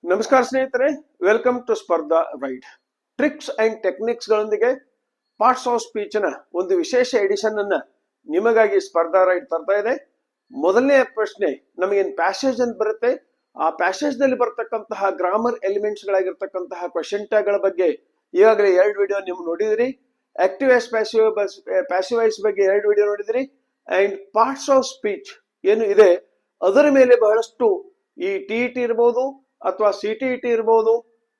ನಮಸ್ಕಾರ ಸ್ನೇಹಿತರೆ, welcome to ಸ್ಪರ್ಧಾ ರೈಡ್. ಟ್ರಿಕ್ಸ್ ಅಂಡ್ ಟೆಕ್ನಿಕ್ಸ್ ಗಳೊಂದಿಗೆ ಪಾರ್ಟ್ಸ್ ಆಫ್ ಸ್ಪೀಚ್ ನ ಒಂದು ವಿಶೇಷ ಎಡಿಷನ್ ಅನ್ನ ನಿಮಗಾಗಿ ಸ್ಪರ್ಧಾ ರೈಡ್ ತರ್ತಾ ಇದೆ. ಮೊದಲನೇ ಪ್ರಶ್ನೆ, ನಮಗೇನು ಪ್ಯಾಸೇಜ್ ಅಂತ ಬರುತ್ತೆ, ಆ ಪ್ಯಾಸೇಜ್ ನಲ್ಲಿ ಬರ್ತಕ್ಕಂತಹ ಗ್ರಾಮರ್ ಎಲಿಮೆಂಟ್ಸ್ ಗಳಾಗಿರ್ತಕ್ಕಂತಹ ಕ್ವೆಶ್ಚನ್ ಟ್ಯಾಗ್ ಗಳ ಬಗ್ಗೆ ಈಗಾಗಲೇ 2 ವಿಡಿಯೋ ನೀವು ನೋಡಿದಿರಿ. ಆಕ್ಟಿವ್ ಆಸ್ ಪ್ಯಾಸಿವ್ ವಾಯ್ಸ್ ಬಗ್ಗೆ 2 ವಿಡಿಯೋ ನೋಡಿದಿರಿ. ಅಂಡ್ ಪಾರ್ಟ್ಸ್ ಆಫ್ ಸ್ಪೀಚ್ ಏನು ಇದೆ ಅದರ ಮೇಲೆ ಬಹಳಷ್ಟು ಈ ಟಿಇಟಿ ಇರಬಹುದು ಅಥವಾ ಸಿಟಿಇಟಿ ಇರಬಹುದು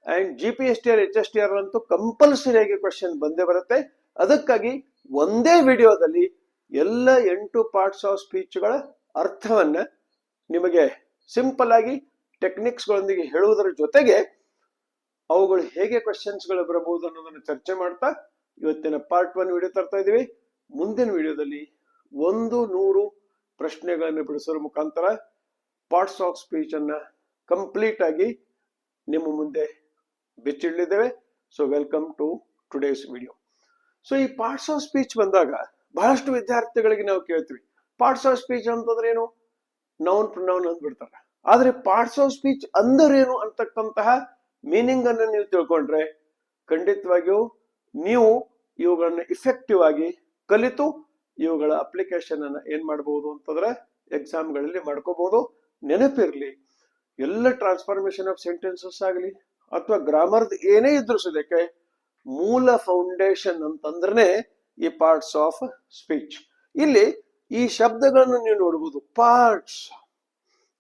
ಅಂಡ್ GPSTR HSTR ಅಂತೂ ಕಂಪಲ್ಸರಿಯಾಗಿ ಕ್ವೆಶ್ಚನ್ ಬಂದೇ ಬರುತ್ತೆ. ಅದಕ್ಕಾಗಿ ಒಂದೇ ವಿಡಿಯೋದಲ್ಲಿ ಎಲ್ಲ 8 ಪಾರ್ಟ್ಸ್ ಆಫ್ ಸ್ಪೀಚ್ ಗಳ ಅರ್ಥವನ್ನ ನಿಮಗೆ ಸಿಂಪಲ್ ಆಗಿ ಟೆಕ್ನಿಕ್ಸ್ ಗಳೊಂದಿಗೆ ಹೇಳುವುದರ ಜೊತೆಗೆ ಅವುಗಳು ಹೇಗೆ ಕ್ವೆಶ್ಚನ್ಸ್ ಗಳು ಬರಬಹುದು ಅನ್ನೋದನ್ನು ಚರ್ಚೆ ಮಾಡ್ತಾ ಇವತ್ತಿನ ಪಾರ್ಟ್ 1 ವಿಡಿಯೋ ತರ್ತಾ ಇದೀವಿ. ಮುಂದಿನ ವಿಡಿಯೋದಲ್ಲಿ 100 ಪ್ರಶ್ನೆಗಳನ್ನು ಬಿಡಿಸೋದ್ರ ಮುಖಾಂತರ ಪಾರ್ಟ್ಸ್ ಆಫ್ ಸ್ಪೀಚ್ ಅನ್ನ ಕಂಪ್ಲೀಟ್ ಆಗಿ ನಿಮ್ಮ ಮುಂದೆ ಬಿಚ್ಚಿಡಲಿದ್ದೇವೆ. So welcome to today's video. So ಈ ಪಾರ್ಟ್ಸ್ ಆಫ್ ಸ್ಪೀಚ್ ಬಂದಾಗ ಬಹಳಷ್ಟು ವಿದ್ಯಾರ್ಥಿಗಳಿಗೆ ನಾವು ಕೇಳ್ತೀವಿ, ಪಾರ್ಟ್ಸ್ ಆಫ್ ಸ್ಪೀಚ್ ಅಂತಂದ್ರೆ ಏನು, ನೌನ್ ಪ್ರೊನೌನ್ ಅಂದ್ಬಿಡ್ತಾರೆ. ಆದ್ರೆ ಪಾರ್ಟ್ಸ್ ಆಫ್ ಸ್ಪೀಚ್ ಅಂದರೇನು ಅಂತಕ್ಕಂತಹ ಮೀನಿಂಗ್ ಅನ್ನು ನೀವು ತಿಳ್ಕೊಂಡ್ರೆ ಖಂಡಿತವಾಗಿಯೂ ನೀವು ಇವುಗಳನ್ನ ಇಫೆಕ್ಟಿವ್ ಆಗಿ ಕಲಿತು ಇವುಗಳ ಅಪ್ಲಿಕೇಶನ್ ಅನ್ನ ಏನ್ ಮಾಡಬಹುದು ಅಂತಂದ್ರೆ ಎಕ್ಸಾಮ್ಗಳಲ್ಲಿ ಮಾಡ್ಕೋಬಹುದು. ನೆನಪಿರ್ಲಿ, ಎಲ್ಲ ಟ್ರಾನ್ಸ್ಫಾರ್ಮೇಶನ್ ಆಫ್ ಸೆಂಟೆನ್ಸಸ್ ಆಗಲಿ ಅಥವಾ ಗ್ರಾಮರ್ ಏನೇ ಇದ್ರು ಸದ್ಯಕ್ಕೆ ಮೂಲ ಫೌಂಡೇಶನ್ ಅಂತಂದ್ರೆ ಈ ಪಾರ್ಟ್ಸ್ ಆಫ್ ಸ್ಪೀಚ್. ಇಲ್ಲಿ ಈ ಶಬ್ದಗಳನ್ನು ನೀವು ನೋಡಬಹುದು, ಪಾರ್ಟ್ಸ್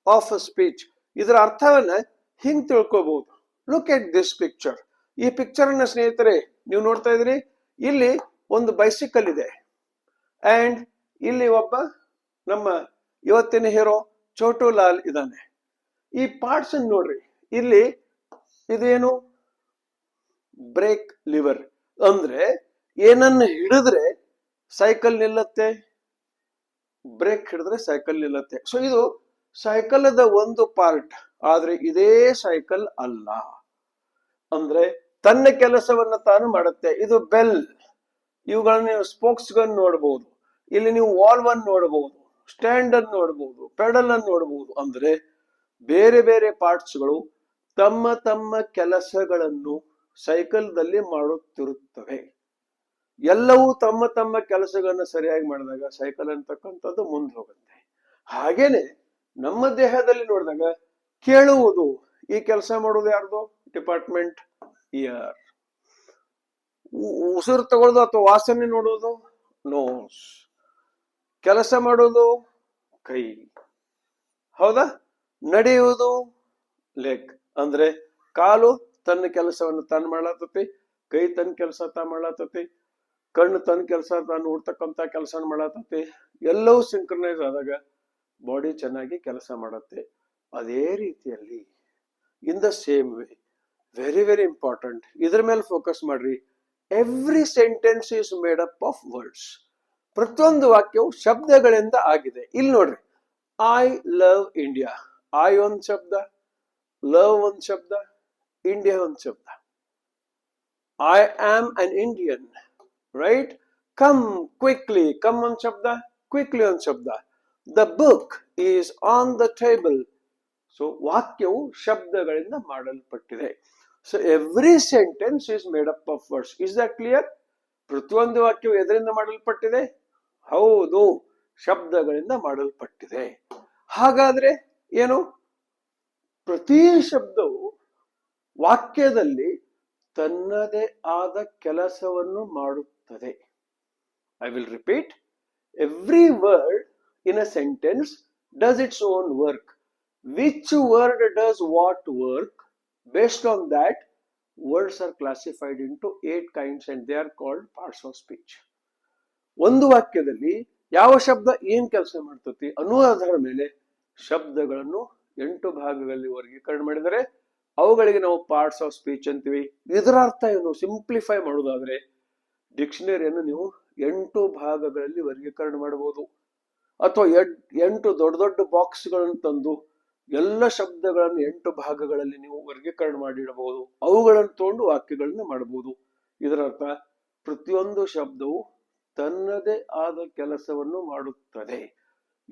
ಆಫ್ ಸ್ಪೀಚ್. ಇದರ ಅರ್ಥವನ್ನ ಹಿಂಗ್ ತಿಳ್ಕೋಬಹುದು. Look at this picture. ಈ ಪಿಕ್ಚರ್ ಅನ್ನ ಸ್ನೇಹಿತರೆ ನೀವು ನೋಡ್ತಾ ಇದ್ರಿ. ಇಲ್ಲಿ ಒಂದು ಬೈಸಿಕಲ್ ಇದೆ ಅಂಡ್ ಇಲ್ಲಿ ಒಬ್ಬ ನಮ್ಮ ಇವತ್ತಿನ ಹೀರೋ ಚೋಟು ಲಾಲ್ ಇದ್ದಾನೆ. ಈ ಪಾರ್ಟ್ಸ್ ಅನ್ನು ನೋಡ್ರಿ. ಇಲ್ಲಿ ಇದೇನು, ಬ್ರೇಕ್ ಲಿವರ್. ಅಂದ್ರೆ ಏನನ್ನ ಹಿಡಿದ್ರೆ ಸೈಕಲ್ ನಿಲ್ಲತ್ತೆ, ಬ್ರೇಕ್ ಹಿಡಿದ್ರೆ ಸೈಕಲ್ ನಿಲ್ಲತ್ತೆ. ಸೊ ಇದು ಸೈಕಲ್ದ ಒಂದು ಪಾರ್ಟ್, ಆದ್ರೆ ಇದೇ ಸೈಕಲ್ ಅಲ್ಲ. ಅಂದ್ರೆ ತನ್ನ ಕೆಲಸವನ್ನ ತಾನು ಮಾಡುತ್ತೆ. ಇದು ಬೆಲ್. ಇವುಗಳನ್ನ ನೀವು ಸ್ಪೋಕ್ಸ್ ಗನ್ ನೋಡಬಹುದು. ಇಲ್ಲಿ ನೀವು ವಾಲ್ವ್ ಅನ್ನು ನೋಡಬಹುದು, ಸ್ಟ್ಯಾಂಡ್ ಅನ್ನು ನೋಡಬಹುದು, ಪೆಡಲ್ ಅನ್ನು ನೋಡಬಹುದು. ಅಂದ್ರೆ ಬೇರೆ ಬೇರೆ ಪಾರ್ಟ್ಸ್ಗಳು ತಮ್ಮ ತಮ್ಮ ಕೆಲಸಗಳನ್ನು ಸೈಕಲ್ದಲ್ಲಿ ಮಾಡುತ್ತಿರುತ್ತವೆ. ಎಲ್ಲವೂ ತಮ್ಮ ತಮ್ಮ ಕೆಲಸಗಳನ್ನ ಸರಿಯಾಗಿ ಮಾಡಿದಾಗ ಸೈಕಲ್ ಅಂತಕ್ಕಂಥದ್ದು ಮುಂದೆ ಹೋಗುತ್ತೆ. ಹಾಗೇನೆ ನಮ್ಮ ದೇಹದಲ್ಲಿ ನೋಡಿದಾಗ ಕೇಳುವುದು, ಈ ಕೆಲಸ ಮಾಡೋದು ಯಾರ್ದು, ಡಿಪಾರ್ಟ್ಮೆಂಟ್ ಇಯರ್. ಉಸಿರು ತಗೊಳ್ಳೋದು ಅಥವಾ ವಾಸನೆ ನೋಡೋದು ನೋಸ್. ಕೆಲಸ ಮಾಡೋದು ಕೈ, ಹೌದಾ. ನಡೆಯುವುದು ಲೆಗ್. ಅಂದ್ರೆ ಕಾಲು ತನ್ನ ಕೆಲಸವನ್ನು ತಾನು ಮಾಡತತಿ, ಕೈ ತನ್ನ ಕೆಲಸ ತಾನು ಮಾಡತತಿ, ಕಣ್ಣು ತನ್ನ ಕೆಲಸ ತಾನು ನೋಡ್ತಕ್ಕಂತ ಕೆಲಸ ಮಾಡತತಿ. ಎಲ್ಲವೂ ಸಿಂಕ್ರನೈಸ್ ಆದಾಗ ಬಾಡಿ ಚೆನ್ನಾಗಿ ಕೆಲಸ ಮಾಡುತ್ತೆ. ಅದೇ ರೀತಿಯಲ್ಲಿ in the same way, very very important, ಇದ್ರ ಮೇಲೆ ಫೋಕಸ್ ಮಾಡ್ರಿ. Every sentence is made up of words. ಪ್ರತಿಯೊಂದು ವಾಕ್ಯವು ಶಬ್ದಗಳಿಂದ ಆಗಿದೆ. ಇಲ್ಲಿ ನೋಡ್ರಿ, ಐ ಲವ್ ಇಂಡಿಯಾ. ಐ ಒಂದ್ ಶಬ್ದ, ಲವ್ ಒಂದ್ ಶಬ್ದ, ಇಂಡಿಯಾ ಒಂದ್ ಶಬ್ದ. I am an Indian, right. Come quickly, come ಒಂದ್ ಶಬ್ದ, ಕ್ವಿಕ್ಲಿ ಒಂದ್ ಶಬ್ದ. The book is on the table. So ವಾಕ್ಯವು ಶಬ್ದಗಳಿಂದ ಮಾಡಲ್ಪಟ್ಟಿದೆ. So every sentence is made up of words. Is that clear? ಪ್ರತಿಯೊಂದು ವಾಕ್ಯವು ಎದರಿಂದ ಮಾಡಲ್ಪಟ್ಟಿದೆ? ಹೌದು, ಶಬ್ದಗಳಿಂದ ಮಾಡಲ್ಪಟ್ಟಿದೆ. ಹಾಗಾದ್ರೆ ಏನು, ಪ್ರತಿ ಶಬ್ದವು ವಾಕ್ಯದಲ್ಲಿ ತನ್ನದೇ ಆದ ಕೆಲಸವನ್ನು ಮಾಡುತ್ತದೆ. I will repeat. Every word in a sentence does its own work. Which word does what work? Based on that, words are classified into 8 kinds and they are called parts of speech. ಒಂದು ವಾಕ್ಯದಲ್ಲಿ ಯಾವ ಶಬ್ದ ಏನ್ ಕೆಲಸ ಮಾಡ್ತತಿ ಅನ್ನುವ ಆಧಾರದ ಮೇಲೆ ಶಬ್ದಗಳನ್ನು 8 ಭಾಗಗಳಲ್ಲಿ ವರ್ಗೀಕರಣ ಮಾಡಿದರೆ ಅವುಗಳಿಗೆ ನಾವು ಪಾರ್ಟ್ಸ್ ಆಫ್ ಸ್ಪೀಚ್ ಅಂತೀವಿ. ಇದರ ಅರ್ಥ ಏನು, ಸಿಂಪ್ಲಿಫೈ ಮಾಡೋದಾದ್ರೆ ಡಿಕ್ಷನರಿಯನ್ನು ನೀವು 8 ಭಾಗಗಳಲ್ಲಿ ವರ್ಗೀಕರಣ ಮಾಡಬಹುದು. ಅಥವಾ 8 ದೊಡ್ಡ ದೊಡ್ಡ ಬಾಕ್ಸ್ಗಳನ್ನು ತಂದು ಎಲ್ಲ ಶಬ್ದಗಳನ್ನು 8 ಭಾಗಗಳಲ್ಲಿ ನೀವು ವರ್ಗೀಕರಣ ಮಾಡಿಡಬಹುದು. ಅವುಗಳನ್ನು ತಗೊಂಡು ವಾಕ್ಯಗಳನ್ನ ಮಾಡಬಹುದು. ಇದರ ಅರ್ಥ ಪ್ರತಿಯೊಂದು ಶಬ್ದವು ತನ್ನದೇ ಆದ ಕೆಲಸವನ್ನು ಮಾಡುತ್ತದೆ.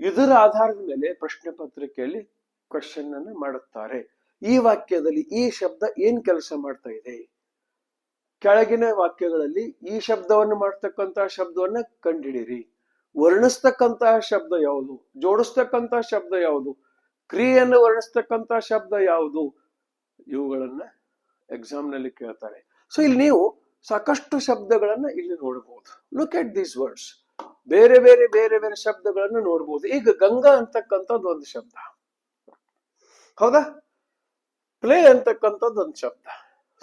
ಇದರ ಆಧಾರದ ಮೇಲೆ ಪ್ರಶ್ನೆ ಪತ್ರಿಕೆಯಲ್ಲಿ ಕ್ವೆಶ್ಚನ್ ಅನ್ನು ಮಾಡುತ್ತಾರೆ. ಈ ವಾಕ್ಯದಲ್ಲಿ ಈ ಶಬ್ದ ಏನ್ ಕೆಲಸ ಮಾಡ್ತಾ ಇದೆ, ಕೆಳಗಿನ ವಾಕ್ಯಗಳಲ್ಲಿ ಈ ಶಬ್ದವನ್ನು ಮಾಡ್ತಕ್ಕಂತಹ ಶಬ್ದವನ್ನ ಕಂಡುಹಿಡಿಯಿರಿ. ವರ್ಣಿಸ್ತಕ್ಕಂತಹ ಶಬ್ದ ಯಾವುದು, ಜೋಡಿಸ್ತಕ್ಕಂತಹ ಶಬ್ದ ಯಾವುದು, ಕ್ರಿಯೆಯನ್ನು ವರ್ಣಿಸ್ತಕ್ಕಂತಹ ಶಬ್ದ ಯಾವುದು, ಇವುಗಳನ್ನ ಎಕ್ಸಾಮ್ ನಲ್ಲಿ ಕೇಳ್ತಾರೆ. ಸೊ ಇಲ್ಲಿ ನೀವು ಸಾಕಷ್ಟು ಶಬ್ದಗಳನ್ನ ಇಲ್ಲಿ ನೋಡಬಹುದು. Look at these words. ಬೇರೆ ಬೇರೆ ಬೇರೆ ಬೇರೆ ಶಬ್ದಗಳನ್ನು ನೋಡಬಹುದು. ಈಗ ಗಂಗಾ ಅಂತಕ್ಕಂಥದ್ದು ಒಂದು ಶಬ್ದ, ಹೌದಾ? ಪ್ಲೇ ಅಂತಕ್ಕಂಥದ್ದು ಒಂದು ಶಬ್ದ,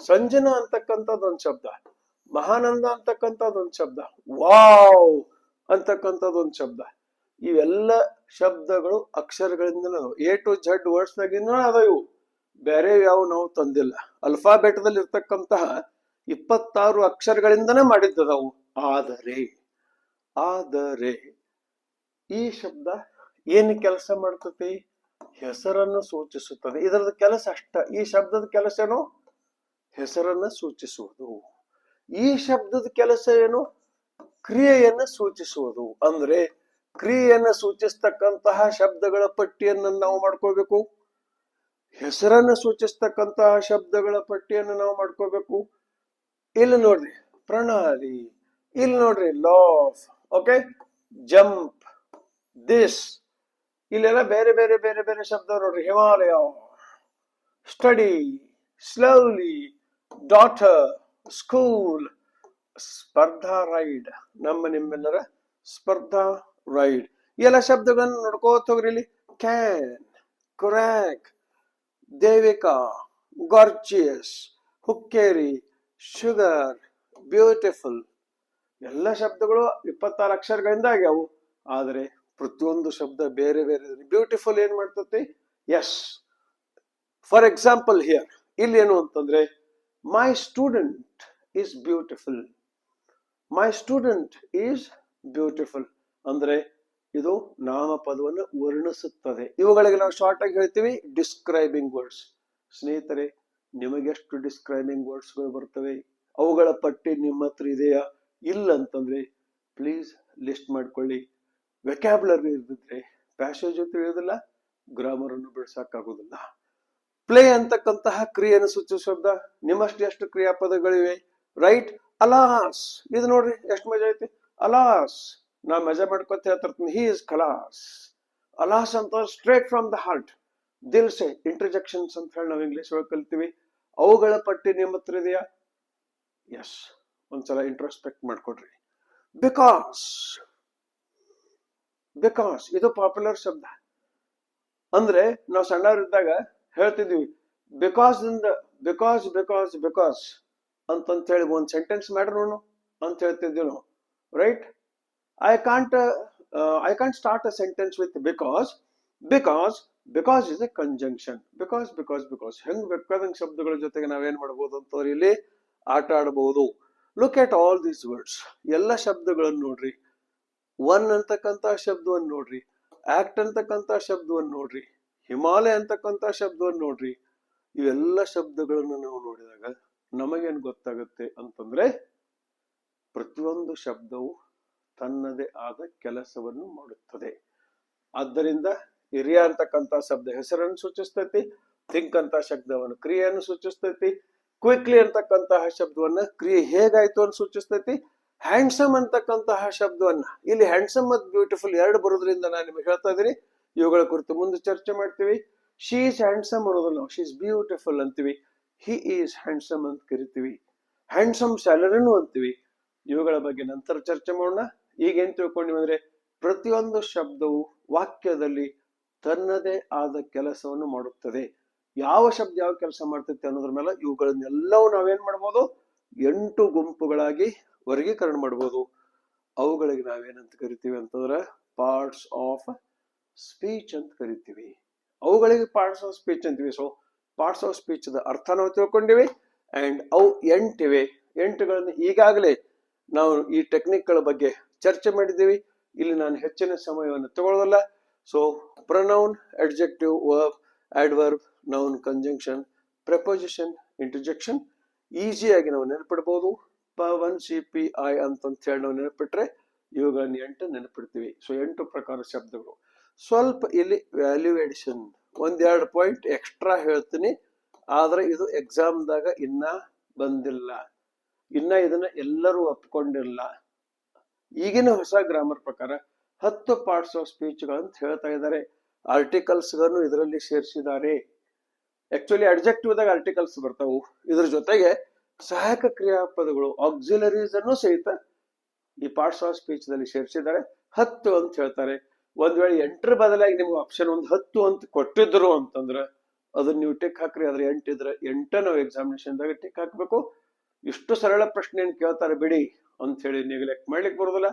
ಸಂಜನಾ ಅಂತಕ್ಕಂಥದ್ದು ಒಂದು ಶಬ್ದ, ಮಹಾನಂದ ಅಂತಕ್ಕಂಥದ್ದು ಒಂದು ಶಬ್ದ, ವಾವ್ ಅಂತಕ್ಕಂಥದ್ದು ಒಂದು ಶಬ್ದ. ಇವೆಲ್ಲ ಶಬ್ದಗಳು ಅಕ್ಷರಗಳಿಂದ A to Z words Nagina ಅದ. ಇವು ಬೇರೆ ಯಾವ ನಾವು ತಂದಿಲ್ಲ. ಅಲ್ಫಾಬೆಟ್ದಲ್ಲಿ ಇರ್ತಕ್ಕಂತಹ 26 ಅಕ್ಷರಗಳಿಂದನೇ ಮಾಡಿದ್ದವು. ಆದರೆ ಆದರೆ ಈ ಶಬ್ದ ಏನು ಕೆಲಸ ಮಾಡ್ತತಿ? ಹೆಸರನ್ನು ಸೂಚಿಸುತ್ತದೆ. ಇದರದ ಕೆಲಸ ಅಷ್ಟ. ಈ ಶಬ್ದದ ಕೆಲಸ ಏನು? ಹೆಸರನ್ನ ಸೂಚಿಸುವುದು. ಈ ಶಬ್ದದ ಕೆಲಸ ಏನು? ಕ್ರಿಯೆಯನ್ನ ಸೂಚಿಸುವುದು. ಅಂದ್ರೆ ಕ್ರಿಯೆಯನ್ನ ಸೂಚಿಸ್ತಕ್ಕಂತಹ ಶಬ್ದಗಳ ಪಟ್ಟಿಯನ್ನು ನಾವು ಮಾಡ್ಕೋಬೇಕು, ಹೆಸರನ್ನ ಸೂಚಿಸ್ತಕ್ಕಂತಹ ಶಬ್ದಗಳ ಪಟ್ಟಿಯನ್ನು ನಾವು ಮಾಡ್ಕೋಬೇಕು. ಇಲ್ಲಿ ನೋಡ್ರಿ ಪ್ರಣಾಳಿ, ಇಲ್ಲಿ ನೋಡ್ರಿ ಲಾಫ್, ಓಕೆ, ಜಂಪ್, ದಿಸ್, ಇಲ್ಲೆಲ್ಲ ಬೇರೆ ಬೇರೆ ಬೇರೆ ಬೇರೆ ಶಬ್ದ ನೋಡ್ರಿ. Himalaya, study, slowly, daughter, school, ಸ್ಪರ್ಧಾ ರೈಡ್, ನಮ್ಮ ನಿಮ್ಮೆಲ್ಲರ ಸ್ಪರ್ಧಾ ರೈಡ್. ಎಲ್ಲ ಶಬ್ದಗಳನ್ನು ನೋಡ್ಕೋತ ಹೋಗ್ರಿ. ಇಲ್ಲಿ can, crack, Devika, gorgeous, Hukkeri, sugar, beautiful. ಎಲ್ಲ ಶಬ್ದಗಳು 26 ಅಕ್ಷರಗಳಿಂದ ಆಗ್ಯಾವು. ಆದರೆ ಪ್ರತಿಯೊಂದು ಶಬ್ದ ಬೇರೆ ಬೇರೆ. ಬ್ಯೂಟಿಫುಲ್ ಏನ್ ಮಾಡ್ತತಿ? ಎಸ್. ಫಾರ್ ಎಕ್ಸಾಂಪಲ್ ಹಿಯರ್, ಇಲ್ಲಿ ಏನು ಅಂತಂದ್ರೆ my student is beautiful. My student is beautiful ಅಂದ್ರೆ ಇದು ನಾಮಪದವನ್ನು ವರ್ಣಿಸುತ್ತದೆ. ಇವುಗಳಿಗೆ ನಾವು ಶಾರ್ಟ್ ಆಗಿ ಹೇಳ್ತೀವಿ ಡಿಸ್ಕ್ರೈಬಿಂಗ್ ವರ್ಡ್ಸ್. ಸ್ನೇಹಿತರೆ, ನಿಮಗೆಷ್ಟು ಡಿಸ್ಕ್ರೈಬಿಂಗ್ ವರ್ಡ್ಸ್ ಗಳು ಬರ್ತವೆ? ಅವುಗಳ ಪಟ್ಟಿ ನಿಮ್ಮ ಹತ್ರ ಇದೆಯಾ? ಇಲ್ಲ ಅಂತಂದ್ರೆ ಪ್ಲೀಸ್ ಲಿಸ್ಟ್ ಮಾಡ್ಕೊಳ್ಳಿ. ವೆಕ್ಯಾಬ್ಯುಲರಿ ಇರ್ದಿದ್ರೆ ಪ್ಯಾಸೇಜ್ ತಿಳಿಯೋದಿಲ್ಲ, ಗ್ರಾಮರ್ ಅನ್ನು ಬಿಡಿಸಕ್ಕಾಗೋದಿಲ್ಲ. ಪ್ಲೇ ಅಂತಕ್ಕಂತಹ ಕ್ರಿಯೆಯನ್ನು ಸೂಚಿಸುವ ಶಬ್ದ. ನಿಮ್ಮಷ್ಟು ಎಷ್ಟು ಕ್ರಿಯಾಪದಗಳಿವೆ? ರೈಟ್. ಅಲಾಸ್, ಇದು ನೋಡ್ರಿ ಎಷ್ಟು ಮಜಾ ಐತಿ. ಅಲಾಸ್, ನಾ ಮಜಾ ಮಾಡ್ಕೊತ ಹೇಳ್ತಿರ್ತೀನಿ, ಹಿ ಇಸ್ ಖಲಾಸ್. ಅಲಾಸ್ ಅಂತ ಸ್ಟ್ರೇಟ್ ಫ್ರಮ್ ದ ಹಾರ್ಟ್. ದಿಲ್ ಸೆ ಇಂಟರ್ಜೆಕ್ಷನ್ಸ್ ಅಂತ ಹೇಳಿ ನಾವು ಇಂಗ್ಲಿಷ್ ಒಳಗೆ ಕಲಿತೀವಿ. ಅವುಗಳ ಪಟ್ಟಿ ನಿಮ್ಮ ಹತ್ರ ಇದೆಯಾ? ಎಸ್. ಒಂದ್ಸಲ ಇಂಟ್ರೋಸ್ಪೆಕ್ಟ್ ಮಾಡ್ಕೊಡ್ರಿ. ಬಿಕಾಸ್, ಬಿಕಾಸ್ ಇದು ಪಾಪ್ಯುಲರ್ ಶಬ್ದ. ಅಂದ್ರೆ ನಾವು ಸಣ್ಣವರಿದ್ದಾಗ ಹೇಳ್ತಿದ್ವಿ ಬಿಕಾಸ್ ಇಂದ, ಬಿಕಾಸ್ ಬಿಕಾಸ್ ಬಿಕಾಸ್ ಅಂತ ಹೇಳಿ ಒಂದ್ ಸೆಂಟೆನ್ಸ್ ಮಾಡ್ರಿ ನೋಡು ಅಂತ ಹೇಳ್ತಿದ್ವಿ ನಾವು. Right. I can't start a sentence with because. Because is A conjunction. Because ಹೆಂಗ್ ಬೇಕಾದಂಗ್ ಶಬ್ದಗಳ ಜೊತೆಗೆ ನಾವೇನ್ ಮಾಡ್ಬೋದು ಅಂತವ್ರು ಇಲ್ಲಿ ಆಟ ಆಡಬಹುದು. Look at all these words. ಎಲ್ಲ ಶಬ್ದಗಳನ್ನು ನೋಡ್ರಿ. ಒನ್ ಅಂತಕ್ಕಂತ ಶಬ್ದವನ್ನು ನೋಡ್ರಿ, ಆಕ್ಟ್ ಅಂತಕ್ಕಂತ ಶಬ್ದವನ್ನು ನೋಡ್ರಿ, ಹಿಮಾಲಯ ಅಂತಕ್ಕಂತ ಶಬ್ದವನ್ನು ನೋಡ್ರಿ. ಇವೆಲ್ಲ ಶಬ್ದಗಳನ್ನು ನಾವು ನೋಡಿದಾಗ ನಮಗೇನ್ ಗೊತ್ತಾಗುತ್ತೆ ಅಂತಂದ್ರೆ ಪ್ರತಿಯೊಂದು ಶಬ್ದವು ತನ್ನದೇ ಆದ ಕೆಲಸವನ್ನು ಮಾಡುತ್ತದೆ. ಆದ್ದರಿಂದ ಹಿರಿಯ ಅಂತಕ್ಕಂತ ಶಬ್ದ ಹೆಸರನ್ನು ಸೂಚಿಸ್ತೈತಿ, ಥಿಂಕ್ ಅಂತ ಶಬ್ದವನ್ನು ಕ್ರಿಯೆಯನ್ನು ಸೂಚಿಸ್ತೈತಿ, ಕ್ವಿಕ್ಲಿ ಅಂತಕ್ಕಂತಹ ಶಬ್ದವನ್ನ ಕ್ರಿಯೆ ಹೇಗಾಯ್ತು ಅಂತ ಸೂಚಿಸ್ತೈತಿ, ಹ್ಯಾಂಡ್ಸಮ್ ಅಂತಕ್ಕಂತಹ ಶಬ್ದವನ್ನ ಇಲ್ಲಿ ಹ್ಯಾಂಡ್ಸಮ್ ಮತ್ತು ಬ್ಯೂಟಿಫುಲ್ ಎರಡು ಬರೋದ್ರಿಂದ ನಾನು ನಿಮಗೆ ಹೇಳ್ತಾ ಇದ್ದೀನಿ. ಇವುಗಳ ಕುರಿತು ಮುಂದೆ ಚರ್ಚೆ ಮಾಡ್ತೀವಿ. ಶಿ ಈಸ್ ಹ್ಯಾಂಡ್ಸಮ್ ಅನ್ನೋದಲ್ಲ, ಶಿ ಈಸ್ ಬ್ಯೂಟಿಫುಲ್ ಅಂತೀವಿ. ಹಿ ಈಸ್ ಹ್ಯಾಂಡ್ಸಮ್ ಅಂತ ಕರಿತೀವಿ. ಹ್ಯಾಂಡ್ಸಮ್ ಸ್ಯಾಲರಿನೂ ಅಂತೀವಿ. ಇವುಗಳ ಬಗ್ಗೆ ನಂತರ ಚರ್ಚೆ ಮಾಡೋಣ. ಈಗ ಏನ್ ತಿಳ್ಕೊಂಡಿವಿ ಅಂದ್ರೆ ಪ್ರತಿಯೊಂದು ಶಬ್ದವು ವಾಕ್ಯದಲ್ಲಿ ತನ್ನದೇ ಆದ ಕೆಲಸವನ್ನು ಮಾಡುತ್ತದೆ. ಯಾವ ಶಬ್ದ ಯಾವ ಕೆಲಸ ಮಾಡ್ತೈತೆ ಅನ್ನೋದ್ರ ಮೇಲೆ ಇವುಗಳನ್ನೆಲ್ಲವೂ ನಾವೇನ್ ಮಾಡ್ಬೋದು? 8 ಗುಂಪುಗಳಾಗಿ ವರ್ಗೀಕರಣ ಮಾಡ್ಬೋದು. ಅವುಗಳಿಗೆ ನಾವೇನಂತ ಕರಿತೀವಿ ಅಂತಂದ್ರೆ ಪಾರ್ಟ್ಸ್ ಆಫ್ ಸ್ಪೀಚ್ ಅಂತ ಕರಿತೀವಿ. ಅವುಗಳಿಗೆ ಪಾರ್ಟ್ಸ್ ಆಫ್ ಸ್ಪೀಚ್ ಅಂತೀವಿ. ಸೊ ಪಾರ್ಟ್ಸ್ ಆಫ್ ಸ್ಪೀಚ್ ಅರ್ಥ ನಾವು ತಿಳ್ಕೊಂಡಿವಿ. ಅಂಡ್ ಅವು 8 ಇವೆ. 8ಗಳನ್ನು ಈಗಾಗಲೇ ನಾವು ಈ ಟೆಕ್ನಿಕ್ಗಳ ಬಗ್ಗೆ ಚರ್ಚೆ ಮಾಡಿದ್ದೀವಿ. ಇಲ್ಲಿ ನಾನು ಹೆಚ್ಚಿನ ಸಮಯವನ್ನು ತಗೊಳ್ಳೋದಲ್ಲ. So pronoun, adjective, verb, adverb, noun, conjunction, preposition, interjection ಈಸಿಯಾಗಿ ನಾವು ನೆನಪಿಡಬಹುದು. P1, CPI ಅಂತ ಹೇಳಿ ನಾವು ನೆನಪಿಟ್ರೆ ಇವುಗಳನ್ನ 8 ನೆನಪಿಡ್ತೀವಿ. ಸೊ 8 ಪ್ರಕಾರ ಶಬ್ದಗಳು. ಸ್ವಲ್ಪ ಇಲ್ಲಿ ವ್ಯಾಲ್ಯೂ ಎಡಿಷನ್ 1-2 ಪಾಯಿಂಟ್ ಎಕ್ಸ್ಟ್ರಾ ಹೇಳ್ತೀನಿ, ಆದ್ರೆ ಇದು ಎಕ್ಸಾಮ್ದಾಗ ಇನ್ನ ಬಂದಿಲ್ಲ, ಇನ್ನ ಇದನ್ನ ಎಲ್ಲರೂ ಒಪ್ಕೊಂಡಿಲ್ಲ. ಈಗಿನ ಹೊಸ ಗ್ರಾಮರ್ ಪ್ರಕಾರ 10 ಪಾರ್ಟ್ಸ್ ಆಫ್ ಸ್ಪೀಚ್ ಗಳಂತ ಹೇಳ್ತಾ ಇದ್ದಾರೆ. ಆರ್ಟಿಕಲ್ಸ್ ಗಳನ್ನು ಇದರಲ್ಲಿ ಸೇರಿಸಿದ್ದಾರೆ. ಆಕ್ಚುಲಿ ಅಡ್ಜೆಕ್ಟಿವ್ ದಾಗ ಆರ್ಟಿಕಲ್ಸ್ ಬರ್ತಾವು, ಇದ್ರ ಜೊತೆಗೆ ಸಹಾಯಕ ಕ್ರಿಯಾಪದಗಳು ಆಕ್ಸಿಲರೀಸ್ ಅನ್ನು ಸಹಿತ ಈ ಪಾರ್ಟ್ಸ್ ಆಫ್ ಸ್ಪೀಚ್ ದಲ್ಲಿ ಸೇರಿಸಿದ್ದಾರೆ. 10 ಅಂತ ಹೇಳ್ತಾರೆ. ಒಂದ್ ವೇಳೆ 8ರ ಬದಲಾಗಿ ನಿಮ್ಗೆ ಆಪ್ಷನ್ 10 ಅಂತ ಕೊಟ್ಟಿದ್ರು ಅಂತಂದ್ರ ಅದನ್ನ ನೀವು ಟಿಕ್ ಹಾಕ್ರಿ. ಅದ್ರ 8 ಇದ್ರೆ 8 ನಾವು ಎಕ್ಸಾಮಿನೇಷನ್ ದಾಗ ಟಿಕ್ ಹಾಕ್ಬೇಕು. ಇಷ್ಟು ಸರಳ ಪ್ರಶ್ನೆ ಏನ್ ಕೇಳ್ತಾರೆ ಬಿಡಿ ಅಂತ ಹೇಳಿ ನೆಗ್ಲೆಕ್ಟ್ ಮಾಡ್ಲಿಕ್ಕೆ ಬರೋದಿಲ್ಲ.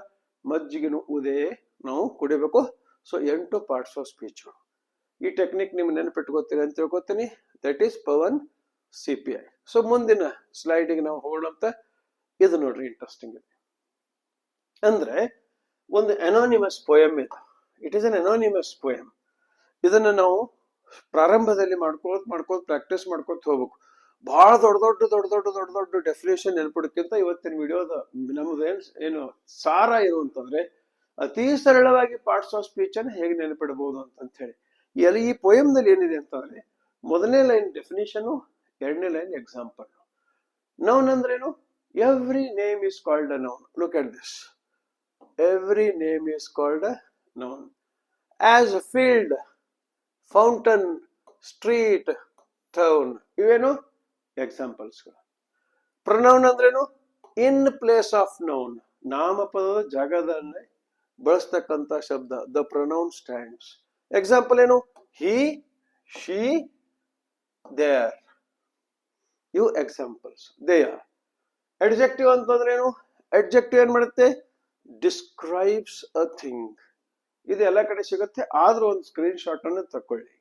ಮಜ್ಜಿಗೆನು ಉದೇ ನಾವು ಕುಡಿಬೇಕು. So 8 parts of speech. ಈ ಟೆಕ್ನಿಕ್ ನಿಮ್ ನೆನಪಿಟ್ಕೋತೀರಿ ಅಂತ ತಿಳ್ಕೊತೀನಿ. That is Pavan CPI. So ಮುಂದಿನ ಸ್ಲೈಡಿಗೆ ನಾವು ಹೋಗೋಣಂತ. ಇದು ನೋಡ್ರಿ ಇಂಟ್ರೆಸ್ಟಿಂಗ್ ಇದೆ. ಅಂದ್ರೆ ಒಂದು ಅನಾನಿಮಸ್ ಪೋಯಮ್ ಇದೆ. It is an anonymous poem. ಇದನ್ನ ನಾವು ಪ್ರಾರಂಭದಲ್ಲಿ ಮಾಡ್ಕೋತ ಪ್ರಾಕ್ಟೀಸ್ ಮಾಡ್ಕೋತ ಹೋಗ್ಬೇಕು. ಬಹಳ ದೊಡ್ಡ ಡೆಫಿನೇಷನ್ ನೆನ್ಪಿಡಕ್ಕಿಂತ ಇವತ್ತಿನ ವಿಡಿಯೋದ ನಮ್ದು ಏನು ಸಾರ ಏನು ಅಂತಂದ್ರೆ ಅತಿ ಸರಳವಾಗಿ ಪಾರ್ಟ್ಸ್ ಆಫ್ ಸ್ಪೀಚ್ ಅನ್ನು ಹೇಗೆ ನೆನಪಿಡಬಹುದು ಅಂತ ಹೇಳಿ. ಈ ಪೋಯಮ್ ನಲ್ಲಿ ಏನಿದೆ ಅಂತಂದ್ರೆ ಮೊದಲನೇ ಲೈನ್ ಡೆಫಿನೇಷನ್, ಎರಡನೇ ಲೈನ್ ಎಕ್ಸಾಂಪಲ್. ನೌನ್ ಅಂದ್ರೇನು? Every name is called a noun. Look at this. Every name is called a noun. As a field, fountain, street, town, ಇವೇನು ಎಕ್ಸಾಂಪಲ್ಸ್. ಪ್ರೊನೌನ್ ಅಂದ್ರೇನು? ಇನ್ ಪ್ಲೇಸ್ ಆಫ್ ನೌನ್, ನಾಮಪದದ ಜಾಗದಲ್ಲಿ ಬಳಸ್ತಕ್ಕಂತ ಶಬ್ದ. The pronoun stands. Example ಏನು? He, she, their. ಇವು examples. They are. Adjective ಅಂತಂದ್ರೇನು? Adjective ಏನ್ ಮಾಡುತ್ತೆ? Describes a thing. ಇದು ಎಲ್ಲ ಕಡೆ ಸಿಗುತ್ತೆ, ಆದ್ರೂ ಒಂದು ಸ್ಕ್ರೀನ್ ಶಾಟ್ ಅನ್ನು ತಕೊಳ್ಳಿ.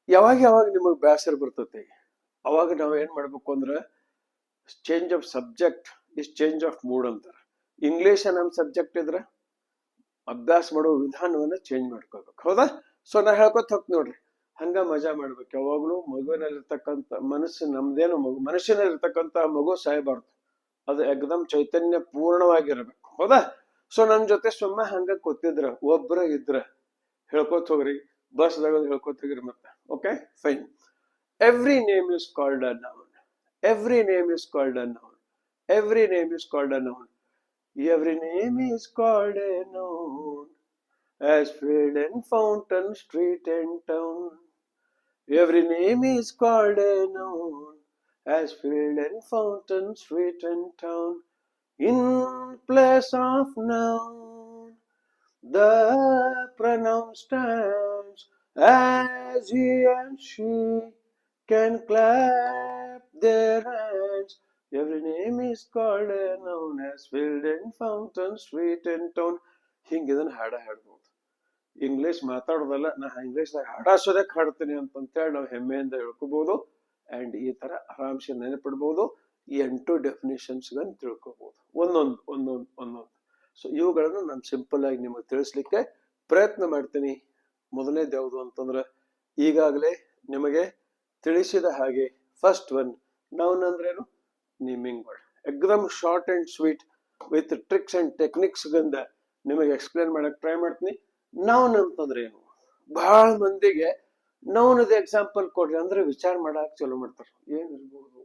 ಯಾವಾಗ ನಿಮಗೆ ಬೇಸರ ಬರ್ತೈತಿ ಅವಾಗ ನಾವ್ ಏನ್ ಮಾಡ್ಬೇಕು ಅಂದ್ರೆ change of subject is change of mood ಅಂತಾರ. ಇಂಗ್ಲಿಷ್ ನಮ್ ಸಬ್ಜೆಕ್ಟ್ ಇದ್ರೆ ಅಭ್ಯಾಸ ಮಾಡೋ ವಿಧಾನವನ್ನ ಚೇಂಜ್ ಮಾಡ್ಕೋಬೇಕು. ಹೌದಾ? ಸೊ ನಾ ಹೇಳ್ಕೊತ ಹೋಗ್ತೀನಿ ನೋಡ್ರಿ. ಹಂಗ ಮಜಾ ಮಾಡ್ಬೇಕು. ಯಾವಾಗ್ಲೂ ಮಗುವಿನಲ್ಲಿರ್ತಕ್ಕಂಥ ಮನಸ್ಸು, ನಮ್ದೇನು ಮಗು, ಮನುಷ್ಯನಲ್ಲಿರ್ತಕ್ಕಂಥ ಮಗು ಸಾಯಬಾರ್ದು. ಅದು ಎಕ್ದಮ್ ಚೈತನ್ಯ ಪೂರ್ಣವಾಗಿರ್ಬೇಕು. ಹೌದಾ? ಸೊ ನಮ್ ಜೊತೆ ಸುಮ್ಮ ಹಂಗ ಕೂತಿದ್ರ ಒಬ್ರ ಇದ್ರ ಹೇಳ್ಕೊತ ಹೋಗ್ರಿ. ಬಸ್ದಾಗ ಹೇಳ್ಕೊತ ಹೋಗ್ರಿ ಮತ್ತೆ. Okay, fine. Every name is called a noun. Every name is called a noun. Every name is called a noun. Every name is called a noun, as field and fountain, street and town. Every name is called a noun, as field and fountain, street and town. In place of noun, the pronoun stands, as he and she can clap their hands. Every name is called a noun, as field and fountain, street and town. ಹಿಂಗ ಇದನ್ನ ಹಾಡ್ಬೋದು. English ಮಾತಾಡೋದಲ್ಲ, ನಾ ಇಂಗ್ಲಿಷ್ದಾಗ ಹಾಡಾಸೋದಕ್ಕೆ ಹಾಡ್ತೀನಿ ಅಂತೇಳಿ ನಾವು ಹೆಮ್ಮೆಯಿಂದ ಹೇಳ್ಕೋಬಹುದು. And ಈ ತರ ಆರಾಮ್ಸೆ ನೆನಪಿಡ್ಬೋದು. ಈ 8 ಡೆಫಿನೇಷನ್ಸ್ ಗಳನ್ನ ತಿಳ್ಕೋಬಹುದು ಒಂದೊಂದು. ಸೊ ಇವುಗಳನ್ನು ನಾನು ಸಿಂಪಲ್ ಆಗಿ ನಿಮಗೆ ತಿಳಿಸ್ಲಿಕ್ಕೆ ಪ್ರಯತ್ನ ಮಾಡ್ತೀನಿ. ಮೊದಲನೇದು ಯಾವುದು ಅಂತಂದ್ರೆ ಈಗಾಗಲೇ ನಿಮಗೆ ತಿಳಿಸಿದ ಹಾಗೆ ಫಸ್ಟ್ ಒನ್, ನೌನ್ ಅಂದ್ರೇನು? Naming word. ಎಕ್ದಮ್ short and sweet with tricks and techniques ಗಂದ ನಿಮಗೆ ಎಕ್ಸ್ಪ್ಲೇನ್ ಮಾಡಕ್ ಟ್ರೈ ಮಾಡ್ತೀನಿ. ನೌನ್ ಅಂತಂದ್ರೆ ಏನು? ಬಹಳ ಮಂದಿಗೆ ನೌನದ ಎಕ್ಸಾಂಪಲ್ ಕೊಡ್ರಿ ಅಂದ್ರೆ ವಿಚಾರ ಮಾಡಕ್ ಚಲೋ ಮಾಡ್ತಾರೆ. ಏನಿರ್ಬಹುದು?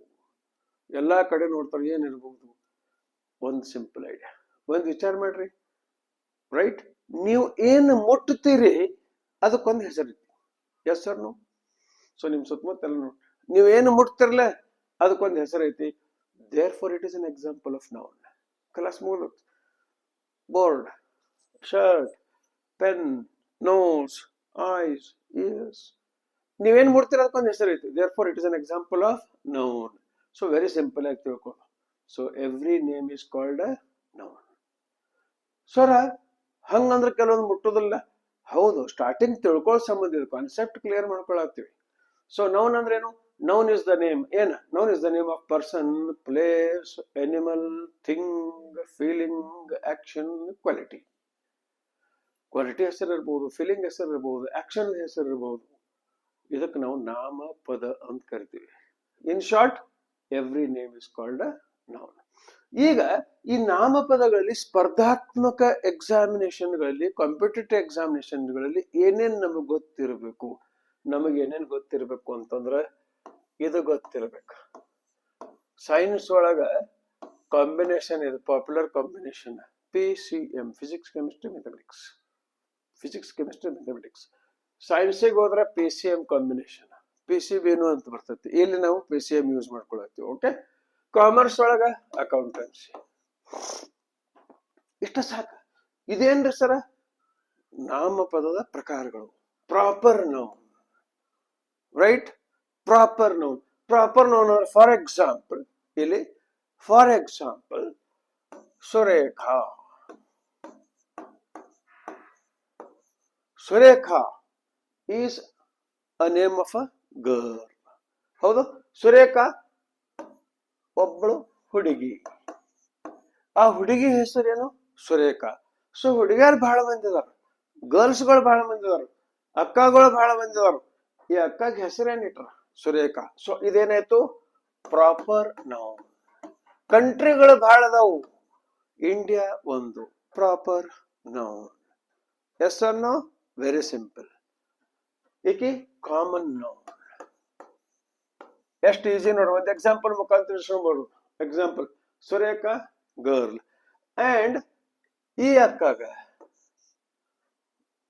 ಎಲ್ಲಾ ಕಡೆ ನೋಡ್ತಾರೆ, ಏನಿರ್ಬಹುದು? ಒಂದು ಸಿಂಪಲ್ ಐಡಿಯಾ, ಒಂದ್ ವಿಚಾರ ಮಾಡ್ರಿ. ರೈಟ್? ನೀವು ಏನು ಮುಟ್ಟುತ್ತೀರಿ ಅದಕ್ಕೊಂದು ಹೆಸರಿತ್ತು. Yes sir no? ಸೊ ನಿಮ್ ಸುತ್ತಮುತ್ತ ಎಲ್ಲ ನೋಡಿ, ನೀವು ಏನು ಮುಟ್ತಿರ್ಲ ಅದಕ್ಕೊಂದು ಹೆಸರೈತಿ. Therefore, it is an example of noun. Class ಮುಗಿದು. Board, shirt, pen, nose, eyes, ears. ನೀವೇನ್ ಮುಡ್ತೀರ ಅದಕ್ಕೊಂದು ಹೆಸರೈತಿ. Therefore, it is an example of noun. So very simple ಆಗಿ ತಿಳ್ಕೊ. So every name is called a noun. ಸರ ಹಂಗಂದ್ರೆ ಕೆಲವೊಂದು ಮುಟ್ಟೋದಿಲ್ಲ. ಹೌದು, starting ತಿಳ್ಕೊಳ್ಳೋ ಸಂಬಂಧ ಇದು, ಕಾನ್ಸೆಪ್ಟ್ ಕ್ಲಿಯರ್ ಮಾಡ್ಕೊಳತ್ತೀವಿ. ಸೊ ನೌನ್ ಅಂದ್ರೇನು? Noun is the name. ಏನು? Noun is the name of person, place, animal, thing, feeling, action, quality. Quality ಹೆಸರು ಇರ್ಬೋದು, ಫೀಲಿಂಗ್ ಹೆಸರು ಇರ್ಬೋದು, ಆಕ್ಷನ್ ಹೆಸರು ಇರ್ಬೋದು. ಇದಕ್ಕೆ ನಾವು ನಾಮಪದ ಅಂತ ಕರಿತೀವಿ. In short, every name is called a noun. ಈಗ ಈ ನಾಮಪದಗಳಲ್ಲಿ ಸ್ಪರ್ಧಾತ್ಮಕ ಎಕ್ಸಾಮಿನೇಷನ್ಗಳಲ್ಲಿ, ಕಾಂಪಿಟೇಟಿವ್ ಎಕ್ಸಾಮಿನೇಷನ್ಗಳಲ್ಲಿ ಏನೇನ್ ನಮಗೆ ಗೊತ್ತಿರಬೇಕು? ನಮಗೆ ಏನೇನ್ ಗೊತ್ತಿರ್ಬೇಕು ಅಂತಂದ್ರೆ ಇದು ಗೊತ್ತಿರ್ಬೇಕು. ಸೈನ್ಸ್ ಒಳಗ ಕಾಂಬಿನೇಷನ್ ಇದು popular combination PCM, physics chemistry mathematics. Physics chemistry mathematics. ಸೈನ್ಸಿಗೆ ಹೋದ್ರೆ PCM ಕಾಂಬಿನೇಷನ್, PCB ಅಂತ ಬರ್ತೈತಿ. ಇಲ್ಲಿ ನಾವು PCM ಯೂಸ್ ಮಾಡ್ಕೊಳತ್ತೀವಿ. ಓಕೆ. ಕಾಮರ್ಸ್ ಒಳಗ ಅಕೌಂಟೆನ್ಸಿ. ಇಷ್ಟ ಸಾಕು. ಇದೇನ್ರಿ ಸರ? ನಾಮಪದದ ಪ್ರಕಾರಗಳು. Proper noun, right? Proper noun. Proper noun for example, ಇಲ್ಲಿ for example Surekha. Surekha is a name of a girl. ಹೌದು, ಸುರೇಖಾ ಒಬ್ಬಳು ಹುಡುಗಿ. ಆ ಹುಡುಗಿ ಹೆಸರೇನು? ಸುರೇಖಾ. ಸೊ ಹುಡುಗಿಯರು ಬಹಳ ಮಂದಿ ಇದಾರ, ಗರ್ಲ್ಸ್ಗಳು ಬಹಳ ಮಂದಿ ಇದಾರ, ಅಕ್ಕಗಳು ಬಹಳ ಮಂದಿ ಇದಾರ. ಈ ಅಕ್ಕಗೆ ಹೆಸರೇನಿಟ್ರ? ಸುರೇಖಾ. ಸೊ ಇದೇನಾಯ್ತು? Proper noun. ಕಂಟ್ರಿಗಳು ಬಹಳ ಅದಾವು, ಇಂಡಿಯಾ ಒಂದು. Proper noun. Yes or no? Very simple. ಏಕೆ? Common noun. ಎಷ್ಟು ಈಸಿ ನೋಡ್ರಿ, ಒಂದು ಎಕ್ಸಾಂಪಲ್ ಮುಖಾಂತರ ತಿಳಿಸ್ಕೊಬಹುದು. ಎಕ್ಸಾಂಪಲ್, ಸುರೇಖಾ ಗರ್ಲ್ ಅಂಡ್ ಈ ಅಕ್ಕಗ,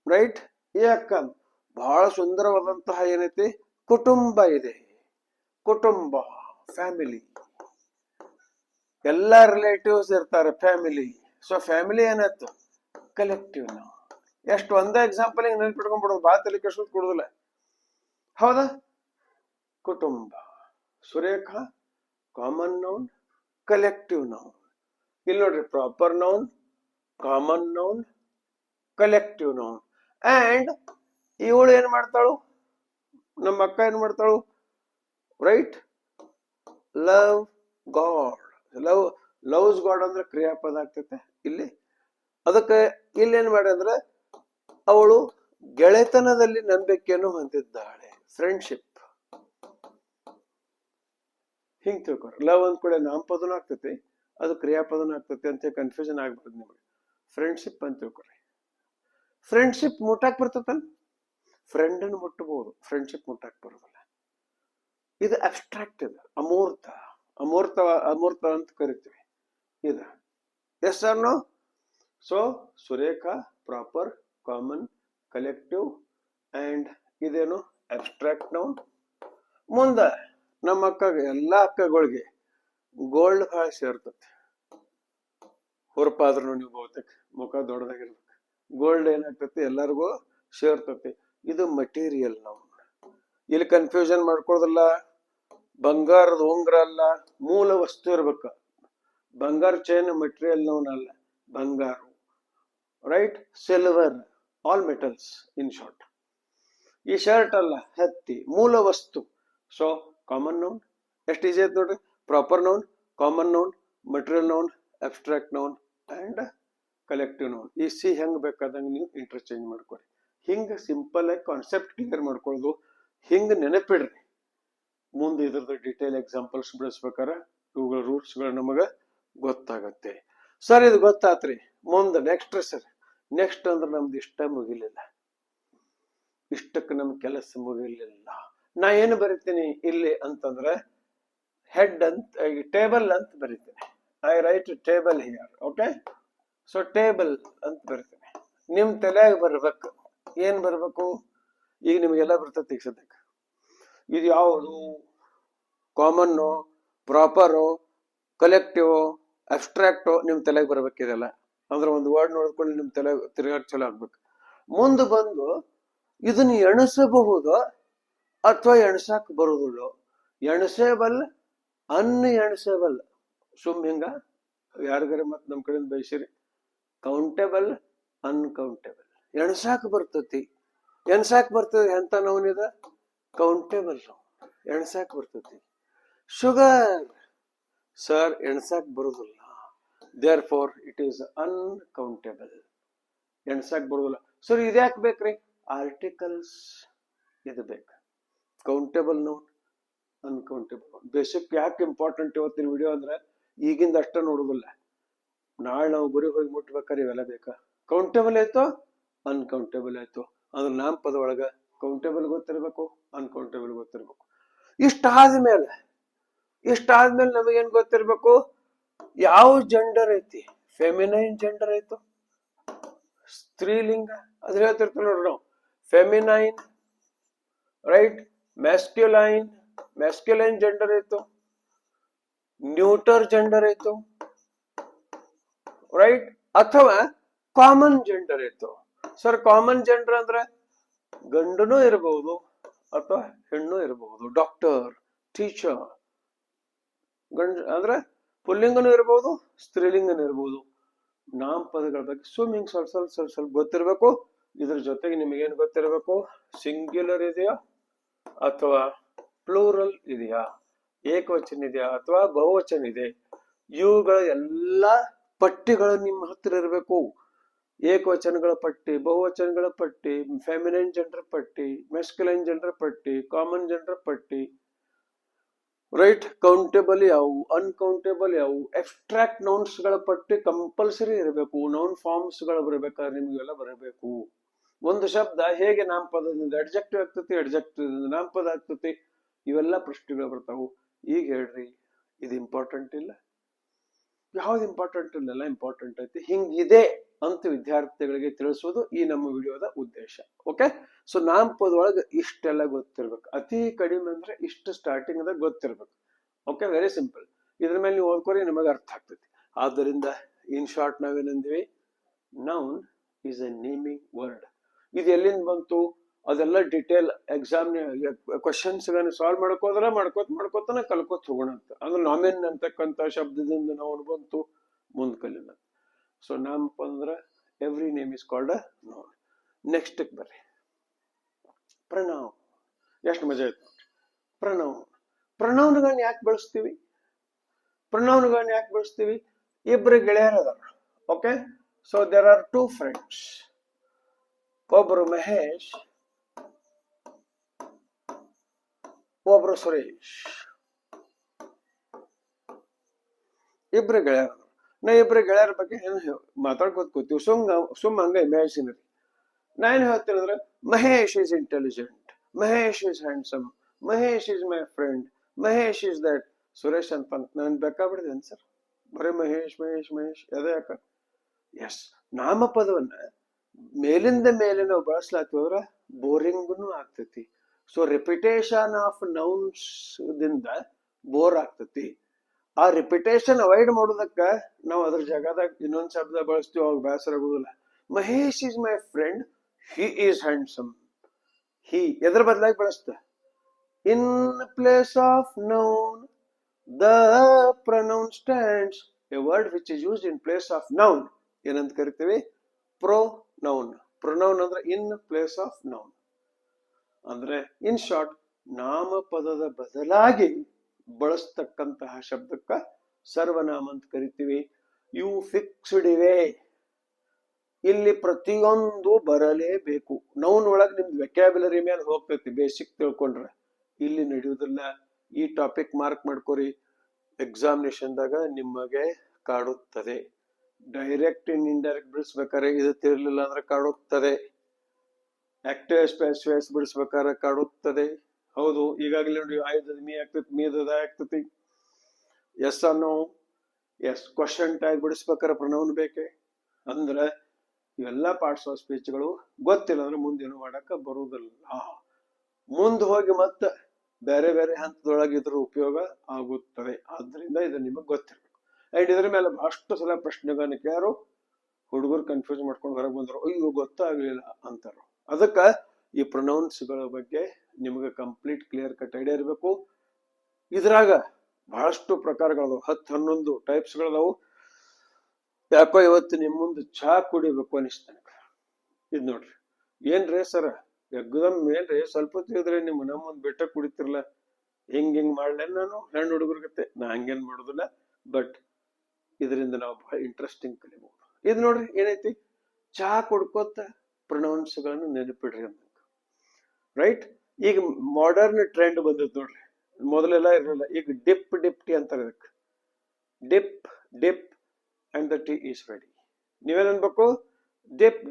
ರೈಟ್? ಈ ಅಕ್ಕ ಬಹಳ ಸುಂದರವಾದಂತಹ ಏನೈತಿ? ಕುಟುಂಬ ಇದೆ. ಕುಟುಂಬ, ಫ್ಯಾಮಿಲಿ. ಎಲ್ಲಾ ರಿಲೇಟಿವ್ಸ್ ಇರ್ತಾರೆ, ಫ್ಯಾಮಿಲಿ. ಸೊ ಫ್ಯಾಮಿಲಿ ಏನಾಯ್ತು? Collective noun. ಎಷ್ಟು ಒಂದೇ ಎಕ್ಸಾಂಪಲ್ ಹಿಂಗ್ ನೆನ್ಪಿಟ್ಕೊಂಡ್ಬಿಡೋದು, ಭಾಳ ತಲೆ ಕೆಡ್ಸೋದು ಕೊಡುದಿಲ್ಲ. ಹೌದಾ? ಕುಟುಂಬ, Surekha, common noun, collective noun. ಇಲ್ಲಿ ನೋಡ್ರಿ, proper noun, common noun, collective noun. And ಇವಳು ಏನ್ ಮಾಡ್ತಾಳು? ನಮ್ಮ ಅಕ್ಕ ಏನ್ ಮಾಡ್ತಾಳು? Right? Love God. Loves God ಅಂದ್ರೆ ಕ್ರಿಯಾಪದ ಆಗ್ತೈತೆ ಇಲ್ಲಿ. ಅದಕ್ಕೆ ಇಲ್ಲಿ ಏನ್ ಮಾಡಿ ಅಂದ್ರೆ ಅವಳು ಗೆಳೆತನದಲ್ಲಿ ನಂಬಿಕೆಯನ್ನು ಹೊಂದಿದ್ದಾಳೆ. ಫ್ರೆಂಡ್ಶಿಪ್. ಹಿಂಗ್ ತಿಳ್ಕೊರಿ. ಲವ್ ಅಂದ್ ಕೂಡ ನಾಮಪದನೂ ಆಗ್ತೈತಿ, ಅದು ಕ್ರಿಯಾಪದನೂ ಆಗ್ತೈತಿ ಅಂತ ಕನ್ಫ್ಯೂಷನ್ ಆಗ್ಬಾರ್ದು ನಿಮಗೆ. ಫ್ರೆಂಡ್ಶಿಪ್ ಅಂತ ತಿಳ್ಕೊರಿ. ಫ್ರೆಂಡ್ಶಿಪ್ ಮುಟ್ಟಾಕ್ ಬರ್ತೈತಲ್ಲ, ಫ್ರೆಂಡ್ ಅನ್ನು ಮುಟ್ಟಬಹುದು, ಫ್ರೆಂಡ್ಶಿಪ್ ಮುಟ್ಟಾಕ್ ಬರೋದಿಲ್ಲ. ಇದು ಅಬ್ಸ್ಟ್ರಾಕ್ಟ್, ಇದು ಅಮೂರ್ತ. ಅಮೂರ್ತ ಅಂತ ಕರಿತೀವಿ ಇದು. Yes or no? So Surekha proper, common, collective and ಇದೇನು? Abstract noun. ಮುಂದ ನಮ್ಮ ಅಕ್ಕಗೆ, ಎಲ್ಲಾ ಅಕ್ಕಗಳಿಗೆ ಗೋಲ್ಡ್ ಬಹಳ ಸೇರ್ತತಿ. ಹುರುಪಾದ್ರೂ ನೀವು ಬಹುತೇಕ ಮುಖ ದೊಡ್ಡದಾಗಿರ್ಬೇಕು. ಗೋಲ್ಡ್ ಏನಾಗ್ತತಿ? ಎಲ್ಲರಿಗೂ ಸೇರ್ತತಿ. ಇದು ಮಟೀರಿಯಲ್ ನೌನ್. ಇಲ್ಲಿ ಕನ್ಫ್ಯೂಷನ್ ಮಾಡ್ಕೊಳ್ಳೋದಿಲ್ಲ. ಬಂಗಾರದ ಉಂಗ್ರ ಅಲ್ಲ, ಮೂಲ ವಸ್ತು ಇರ್ಬೇಕ. ಬಂಗಾರ ಚೈನ್ ಮಟೀರಿಯಲ್ ನೌನ್ ಅಲ್ಲ, ಬಂಗಾರ. Right? Silver, all metals in short. ಈ ಶರ್ಟ್ ಅಲ್ಲ, ಹತ್ತಿ, ಮೂಲ ವಸ್ತು. So common noun. ಎಷ್ಟು ಈಸಿ ಆಯ್ತು ನೋಡ್ರಿ. Proper noun, common noun, material noun, abstract noun and collective noun. ಈ ಸಿ ಹೆಂಗ್ ಬೇಕಾದಂಗೆ ನೀವು ಇಂಟರ್ಚೇಂಜ್ ಮಾಡ್ಕೊರಿ. ಹಿಂಗ ಸಿಂಪಲ್ ಆಗಿ ಕಾನ್ಸೆಪ್ಟ್ ಕ್ಲಿಯರ್ ಮಾಡ್ಕೊಳ್ಳೋದು. ಹಿಂಗ ನೆನಪಿಡ್ರಿ. ಮುಂದೆ ಇದ್ರದ್ದು ಡಿಟೇಲ್ ಎಕ್ಸಾಂಪಲ್ಸ್ ಬಿಡಿಸ್ಬೇಕಾರ ಇವುಗಳ ರೂಟ್ಸ್ಗಳು ನಮಗ ಗೊತ್ತಾಗತ್ತೆ. ಸರ್ ಇದು ಗೊತ್ತಾತ್ರಿ. ಮುಂದೆ ನೆಕ್ಸ್ಟ್ ಸರ್, ನೆಕ್ಸ್ಟ್ ಅಂದ್ರೆ ನಮ್ದು ಇಷ್ಟ ಮುಗಿಲಿಲ್ಲ. ಇಷ್ಟಕ್ಕೆ ನಮ್ ಕೆಲಸ ಮುಗಿಲಿಲ್ಲ. ನಾ ಏನು ಬರಿತೀನಿ ಇಲ್ಲಿ ಅಂತಂದ್ರೆ ಹೆಡ್ ಅಂತ, ಟೇಬಲ್ ಅಂತ ಬರಿತೀನಿ. I right table here. Okay. So table ಅಂತ ಬರಿತೀನಿ. ನಿಮ್ ತಲೆಯಾಗ ಬರ್ಬೇಕು. ಏನ್ ಬರ್ಬೇಕು? ಈಗ ನಿಮಗೆಲ್ಲ ಬರ್ತೈತಿ. ಈಗ ಸದ್ಯಕ್ಕೆ ಇದು ಯಾವುದು? ಕಾಮನ್ನು, ಪ್ರಾಪರು, ಕಲೆಕ್ಟಿವ್, ಅಬ್ಸ್ಟ್ರಾಕ್ಟು ನಿಮ್ ತಲೆಗೆ ಬರ್ಬೇಕಿದೆಲ್ಲ. ಅಂದ್ರೆ ಒಂದು ವರ್ಡ್ ನೋಡ್ಕೊಂಡು ನಿಮ್ ತಲೆ ತಿರುಗಾಕ್ ಚಲೋ ಆಗ್ಬೇಕು. ಮುಂದೆ ಬಂದು ಇದನ್ನ ಎಣಿಸಬಹುದು ಅಥವಾ ಎಣಸಾಕ್ ಬರುದಿಲ್ಲ. ಎಣಸೇಬಲ್, ಅನ್ಎಣಸೇಬಲ್. ಸುಮ್ ಹಿಂಗ ಯಾರಿಗಾರ ಮತ್ ನಮ್ ಕಡೆಯಿಂದ ಬಯಸಿರಿ. Countable, uncountable. ಎಣಸಾಕ್ ಬರ್ತತಿ. ಎಣಸಾಕ್ ಬರ್ತದೆ ಎಂತ ನೋವಿದ? ಕೌಂಟೇಬಲ್. ಎಣಸಾಕ್ ಬರ್ತತಿ. ಶುಗರ್ ಸರ್ ಎಣಸಾಕ್ ಬರುದಿಲ್ಲ. Therefore it is uncountable. ಎಣಸಾಕ್ ಬರುದಿಲ್ಲ. ಸರ್ ಇದ್ಯಾಕ್ ಬೇಕ್ರಿ? ಆರ್ಟಿಕಲ್ಸ್ ಇದು ಬೇಕು. Countable noun, uncountable noun. Basic ಯಾಕೆ ಇಂಪಾರ್ಟೆಂಟ್ ಇವತ್ತಿನ ವಿಡಿಯೋ ಅಂದ್ರೆ ಈಗಿಂದ ಅಷ್ಟ ನೋಡುದಿಲ್ಲ, ನಾಳೆ ನಾವು ಗುರಿ ಹೋಗಿ ಮುಟ್ಬೇಕಾದ್ರೆ ಇವೆಲ್ಲ ಬೇಕಾ? ಕೌಂಟೇಬಲ್ ಆಯ್ತು, ಅನ್ಕೌಂಟೇಬಲ್ ಆಯ್ತು. ಅದ್ರ ನಾಮಪದ ಒಳಗ ಕೌಂಟೇಬಲ್ ಗೊತ್ತಿರಬೇಕು, ಅನ್ಕೌಂಟೇಬಲ್ ಗೊತ್ತಿರಬೇಕು. ಇಷ್ಟಾದ್ಮೇಲೆ ನಮಗೇನ್ ಗೊತ್ತಿರ್ಬೇಕು, ಯಾವ ಜೆಂಡರ್ ಐತಿ, ಫೆಮಿನೈನ್ ಜೆಂಡರ್ ಐತು, ಸ್ತ್ರೀಲಿಂಗ ಅದ್ರ ಹೇಳ್ತಿರ್ತೀವಿ ನೋಡ್ರಿ ನಾವು, ಫೆಮಿನೈನ್ ರೈಟ್, ಮ್ಯಾಸ್ಕ್ಯುಲೈನ್ ಜೆಂಡರ್ ಐತು, ನ್ಯೂಟರ್ ಜೆಂಡರ್ ಐತು ರೈಟ್, ಅಥವಾ ಕಾಮನ್ ಜೆಂಡರ್ ಐತು. ಸರ್ ಕಾಮನ್ ಜೆಂಡರ್ ಅಂದ್ರೆ ಗಂಡನೂ ಇರಬಹುದು ಅಥವಾ ಹೆಣ್ಣು ಇರಬಹುದು, ಡಾಕ್ಟರ್, ಟೀಚರ್. ಅಂದ್ರೆ ಪುಲ್ಲಿಂಗನೂ ಇರಬಹುದು, ಸ್ತ್ರೀಲಿಂಗನೂ ಇರಬಹುದು. ನಾಮಪದಗಳ ಬಗ್ಗೆ ಸ್ವಿಮ್ಮಿಂಗ್ ಸ್ವಲ್ಪ ಗೊತ್ತಿರಬೇಕು. ಇದ್ರ ಜೊತೆಗೆ ನಿಮಗೇನು ಗೊತ್ತಿರಬೇಕು, ಸಿಂಗ್ಯುಲರ್ ಇದೆಯಾ ಅಥವಾ ಪ್ಲೂರಲ್ ಇದೆಯಾ, ಏಕವಚನ ಇದೆಯಾ ಅಥವಾ ಬಹುವಚನ ಇದೆ, ಇವುಗಳ ಎಲ್ಲಾ ಪಟ್ಟಿಗಳು ನಿಮ್ಮ ಹತ್ರ ಇರಬೇಕು. ಏಕವಚನಗಳ ಪಟ್ಟಿ, ಬಹುವಚನಗಳ ಪಟ್ಟಿ, ಫೆಮಿನೈನ್ ಜೆಂಡರ್ ಪಟ್ಟಿ, ಮೆಸ್ಕ್ಯುಲೈನ್ ಜೆಂಡರ್ ಪಟ್ಟಿ, ಕಾಮನ್ ಜೆಂಡರ್ ಪಟ್ಟಿ ರೈಟ್, ಕೌಂಟೇಬಲ್ ಯಾವುವು, ಅನ್ಕೌಂಟೇಬಲ್ ಯಾವುವು, ಎಬ್ಸ್ಟ್ರಾಕ್ಟ್ ನೌನ್ಸ್ ಗಳ ಪಟ್ಟಿ ಕಂಪಲ್ಸರಿ ಇರಬೇಕು. ನೌನ್ ಫಾರ್ಮ್ಸ್ ಗಳು ಬರಬೇಕಾದ್ರೆ ನಿಮ್ಗೆಲ್ಲ ಬರಬೇಕು. ಒಂದು ಶಬ್ದ ಹೇಗೆ ನಾಮಪದದಿಂದ ಅಡ್ಜೆಕ್ಟಿವ್ ಆಗ್ತತಿ, ಅಡ್ಜೆಕ್ಟಿವ್ ನಾಮಪದ ಆಗ್ತತಿ, ಇವೆಲ್ಲ ಪ್ರಶ್ನೆಗಳು ಬರ್ತಾವು. ಈಗ ಹೇಳ್ರಿ, ಇದು ಇಂಪಾರ್ಟೆಂಟ್ ಇಲ್ಲ, ಯಾವ್ದು ಇಂಪಾರ್ಟೆಂಟ್ ಇಲ್ಲ, ಎಲ್ಲ ಇಂಪಾರ್ಟೆಂಟ್ ಐತಿ. ಹಿಂಗಿದೆ ಅಂತ ವಿದ್ಯಾರ್ಥಿಗಳಿಗೆ ತಿಳಿಸುವುದು ಈ ನಮ್ಮ ವಿಡಿಯೋದ ಉದ್ದೇಶ. ಓಕೆ, ಸೊ ನಾಮಪದ ಒಳಗೆ ಇಷ್ಟೆಲ್ಲ ಗೊತ್ತಿರ್ಬೇಕು, ಅತಿ ಕಡಿಮೆ ಅಂದ್ರೆ ಇಷ್ಟು ಸ್ಟಾರ್ಟಿಂಗ್ ಅದಾಗ ಗೊತ್ತಿರ್ಬೇಕು. Okay, very simple. ಇದ್ರ ಮೇಲೆ ನೀವು ಓದ್ಕೊರಿ, ನಿಮಗೆ ಅರ್ಥ ಆಗ್ತೈತಿ. ಆದ್ದರಿಂದ ಇನ್ ಶಾರ್ಟ್ ನಾವೇನಂದ್ವಿ, noun is a naming word. ಇದು ಎಲ್ಲಿಂದ ಬಂತು ಅದೆಲ್ಲ ಡಿಟೇಲ್ ಎಕ್ಸಾಮ್ ಕ್ವಶನ್ಸ್ ಸಾಲ್ವ್ ಮಾಡ್ಕೋದ್ರೆ ಮಾಡ್ಕೋತಾನೆ ಕಲ್ಕೋತ ಹೋಗೋಣ ಅಂತ. ಅಂದ್ರೆ ನಾಮಿನ್ ಅಂತಕ್ಕಂಥ ಶಬ್ದದಿಂದ ನಾವು ಬಂತು ಮುಂದ್ ಕಲಿನ. ಸೊ ನಾಮಪದ ಅಂದ್ರೆ every name is called a noun. Next ಬರ್ರಿ, ಪ್ರಣವ್. ಎಷ್ಟು ಮಜಾ ಆಯ್ತು. ಪ್ರನೌನ್ಗಳನ್ನ ಯಾಕೆ ಬಳಸ್ತೀವಿ, ಇಬ್ರು ಗೆಳೆಯರ ಅದಾರ. Okay, so there are 2 friends. ಒಬ್ರು ಮಹೇಶ್, ಒಬ್ರು ಸುರೇಶ್. ಇಬ್ರು ಗೆಳೆಯರ. ನಾ ಇಬ್ರು ಗೆಳೆಯರ ಬಗ್ಗೆ ಏನು ಮಾತಾಡ್ಕೋತ ಕೂತೀವಿ, ಸುಮ್ಮ ಹಂಗ ಇಮ್ಯಾಜಿನರಿ. ನಾ ಏನ್ ಹೇಳ್ತೀನಿ ಅಂದ್ರೆ, Mahesh is intelligent, Mahesh is handsome, Mahesh is my friend, Mahesh is that. Suresh ಅಂತ ನಾನು ಬೇಕಾಗ್ಬಿಡಿದೆ ಸರ್, ಬರೀ ಮಹೇಶ್ ಮಹೇಶ್ ಮಹೇಶ್ ಅದೇ ಯಾಕ? ಎಸ್, ನಾಮಪದವನ್ನ ಮೇಲಿಂದ ಮೇಲೆ ನಾವು ಬಳಸ್ಲಾತೀವ್ರ ಬೋರಿಂಗ್ನು ಆಗ್ತೈತಿ. ಸೊ ರಿಪಿಟೇಷನ್ ಆಫ್ ನೌನ್ಸ್ ದಿಂದ ಬೋರ್ ಆಗ್ತೈತಿ. ಆ ರಿಪಿಟೇಷನ್ ಅವಾಯ್ಡ್ ಮಾಡೋದಕ್ಕ ನಾವು ಅದ್ರ ಜಾಗದಾಗ ಇನ್ನೊಂದ್ ಶಬ್ದ ಬಳಸ್ತೀವಿ, ಅವಾಗ ಬೇಸರ ಆಗುದಿಲ್ಲ. Mahesh is my friend, he is handsome. He ಎದ್ರ ಬದಲಾಗಿ ಬಳಸ್ತ, in place of noun the pronoun stands. A word which is used in place of noun ಏನಂತ ಕರಿತೀವಿ, ಪ್ರೊನೌನ್. ಪ್ರೊನೌನ್ ಅಂದ್ರೆ ಇನ್ ಪ್ಲೇಸ್ ಆಫ್ ನೌನ್. ಅಂದ್ರೆ ಇನ್ ಶಾರ್ಟ್, ನಾಮಪದದ ಬದಲಾಗಿ ಬಳಸ್ತಕ್ಕಂತಹ ಶಬ್ದಕ್ಕ ಸರ್ವನಾಮ ಅಂತ ಕರಿತೀವಿ. ಇವು ಫಿಕ್ಸ್ಡ್ ಇವೆ, ಇಲ್ಲಿ ಪ್ರತಿಯೊಂದು ಬರಲೇಬೇಕು. ನೌನ್ ಒಳಗೆ ನಿಮ್ದು ವೆಕ್ಯಾಬ್ಯುಲರಿ ಮೇಲೆ ಹೋಗ್ತೈತಿ, ಬೇಸಿಕ್ ತಿಳ್ಕೊಂಡ್ರೆ. ಇಲ್ಲಿ ನಡೆಯುವುದಿಲ್ಲ. ಈ ಟಾಪಿಕ್ ಮಾರ್ಕ್ ಮಾಡ್ಕೋರಿ, ಎಕ್ಸಾಮಿನೇಷನ್ದಾಗ ನಿಮಗೆ ಕಾಡುತ್ತದೆ. ಡೈರೆಕ್ಟ್ ಇನ್ ಇಂಡೈರೆಕ್ಟ್ ಬಿಡಿಸ್ಬೇಕಾದ್ರೆ ಇದು ತಿರ್ಲಿಲ್ಲ ಅಂದ್ರೆ ಕಾಡುತ್ತದೆ. ಆಕ್ಟಿವ್ ಸ್ಪೇಸ್ ಬಿಡಿಸ್ಬೇಕಾದ್ರೆ ಕಾಡುತ್ತದೆ. ಹೌದು, ಈಗಾಗಲೇ ನೋಡಿ, ಆಯುಧದ ಮೀ ಆಗ್ತೈತಿ, ಮೀದದ ಆಗ್ತೈತಿ. ಎಸ್ ಅನ್ನೋ ಎಸ್. ಕ್ವಶನ್ ಟ್ಯಾಗ್ ಬಿಡಿಸ್ಬೇಕಾದ್ರೆ ಪ್ರನೌನ್ ಬೇಕೆ. ಅಂದ್ರೆ ಇವೆಲ್ಲ ಪಾರ್ಟ್ಸ್ ಆಫ್ ಸ್ಪೀಚ್ಗಳು ಗೊತ್ತಿಲ್ಲ ಅಂದ್ರೆ ಮುಂದೇನು ಮಾಡಕ ಬರುವುದಿಲ್ಲ. ಮುಂದೆ ಹೋಗಿ ಮತ್ತೆ ಬೇರೆ ಬೇರೆ ಹಂತದೊಳಗೆ ಇದ್ರ ಉಪಯೋಗ ಆಗುತ್ತದೆ. ಆದ್ರಿಂದ ಇದು ನಿಮಗೆ ಗೊತ್ತಿರ್ಬೇಕು. ಅಂಡ್ ಇದ್ರ ಮೇಲೆ ಬಹಳಷ್ಟು ಸಲ ಪ್ರಶ್ನೆಗಳನ್ನ ಕೇಳರು, ಹುಡುಗರು ಕನ್ಫ್ಯೂಸ್ ಮಾಡ್ಕೊಂಡು ಹೊರಗೆ ಬಂದ್ರು, ಅಯ್ಯೋ ಗೊತ್ತಾಗ್ಲಿಲ್ಲ ಅಂತಾರ. ಅದಕ್ಕ ಈ ಪ್ರೊನೌನ್ಸ್ ಗಳ ಬಗ್ಗೆ ನಿಮಗೆ ಕಂಪ್ಲೀಟ್ ಕ್ಲಿಯರ್ ಕಟ್ ಐಡಿಯಾ ಇರಬೇಕು. ಇದ್ರಾಗ ಬಹಳಷ್ಟು ಪ್ರಕಾರಗಳದಾವು, 10-11 ಟೈಪ್ಸ್ ಗಳದಾವು. ಯಾಕೋ ಇವತ್ತು ನಿಮ್ ಮುಂದೆ ಚಹಾ ಕುಡಿಬೇಕು ಅನಿಸ್ತಾನೆ. ಇದ್ ನೋಡ್ರಿ, ಏನ್ರಿ ಸರ್ ಎಕ್ದಮ್ ಏನ್ರಿ ಸ್ವಲ್ಪ ತಿಳಿದ್ರೆ ನಿಮ್ ನಮ್ಮೊಂದ್ ಬೆಟ್ಟ ಕುಡಿತಿರ್ಲ, ಹಿಂಗ್ ಮಾಡ್ಲೆ ನಾನು ಹೆಣ್ಣು ಹುಡುಗರ್ಗತ್ತೆ. ನಾ ಹಂಗೇನ್ ಮಾಡುದಿಲ್ಲ, ಬಟ್ ಇದರಿಂದ ನಾವು ಬಹಳ ಇಂಟ್ರೆಸ್ಟಿಂಗ್ ಕಲಿಬಹುದು. ಇದ್ ನೋಡ್ರಿ ಏನೈತಿ, ಚಹಾ ಕುಡ್ಕೋತ ಪ್ರೊನೌನ್ಸ್ ಗಳನ್ನು ನೆನಪಿಡ್ರಿ ಅಂತ. ರೈಟ್, ಈಗ ಮಾಡರ್ನ್ ಟ್ರೆಂಡ್ ಬಂದದ್ ನೋಡ್ರಿ, ಮೊದಲೆಲ್ಲ ಇರಲಿಲ್ಲ. ಈಗ ಡಿಪ್ಟಿ ಅಂತಾರೆ ಇದಕ್ಕೆ. Drip and the tea is ready. ನೀವೇನ್ ಅನ್ಬೇಕು,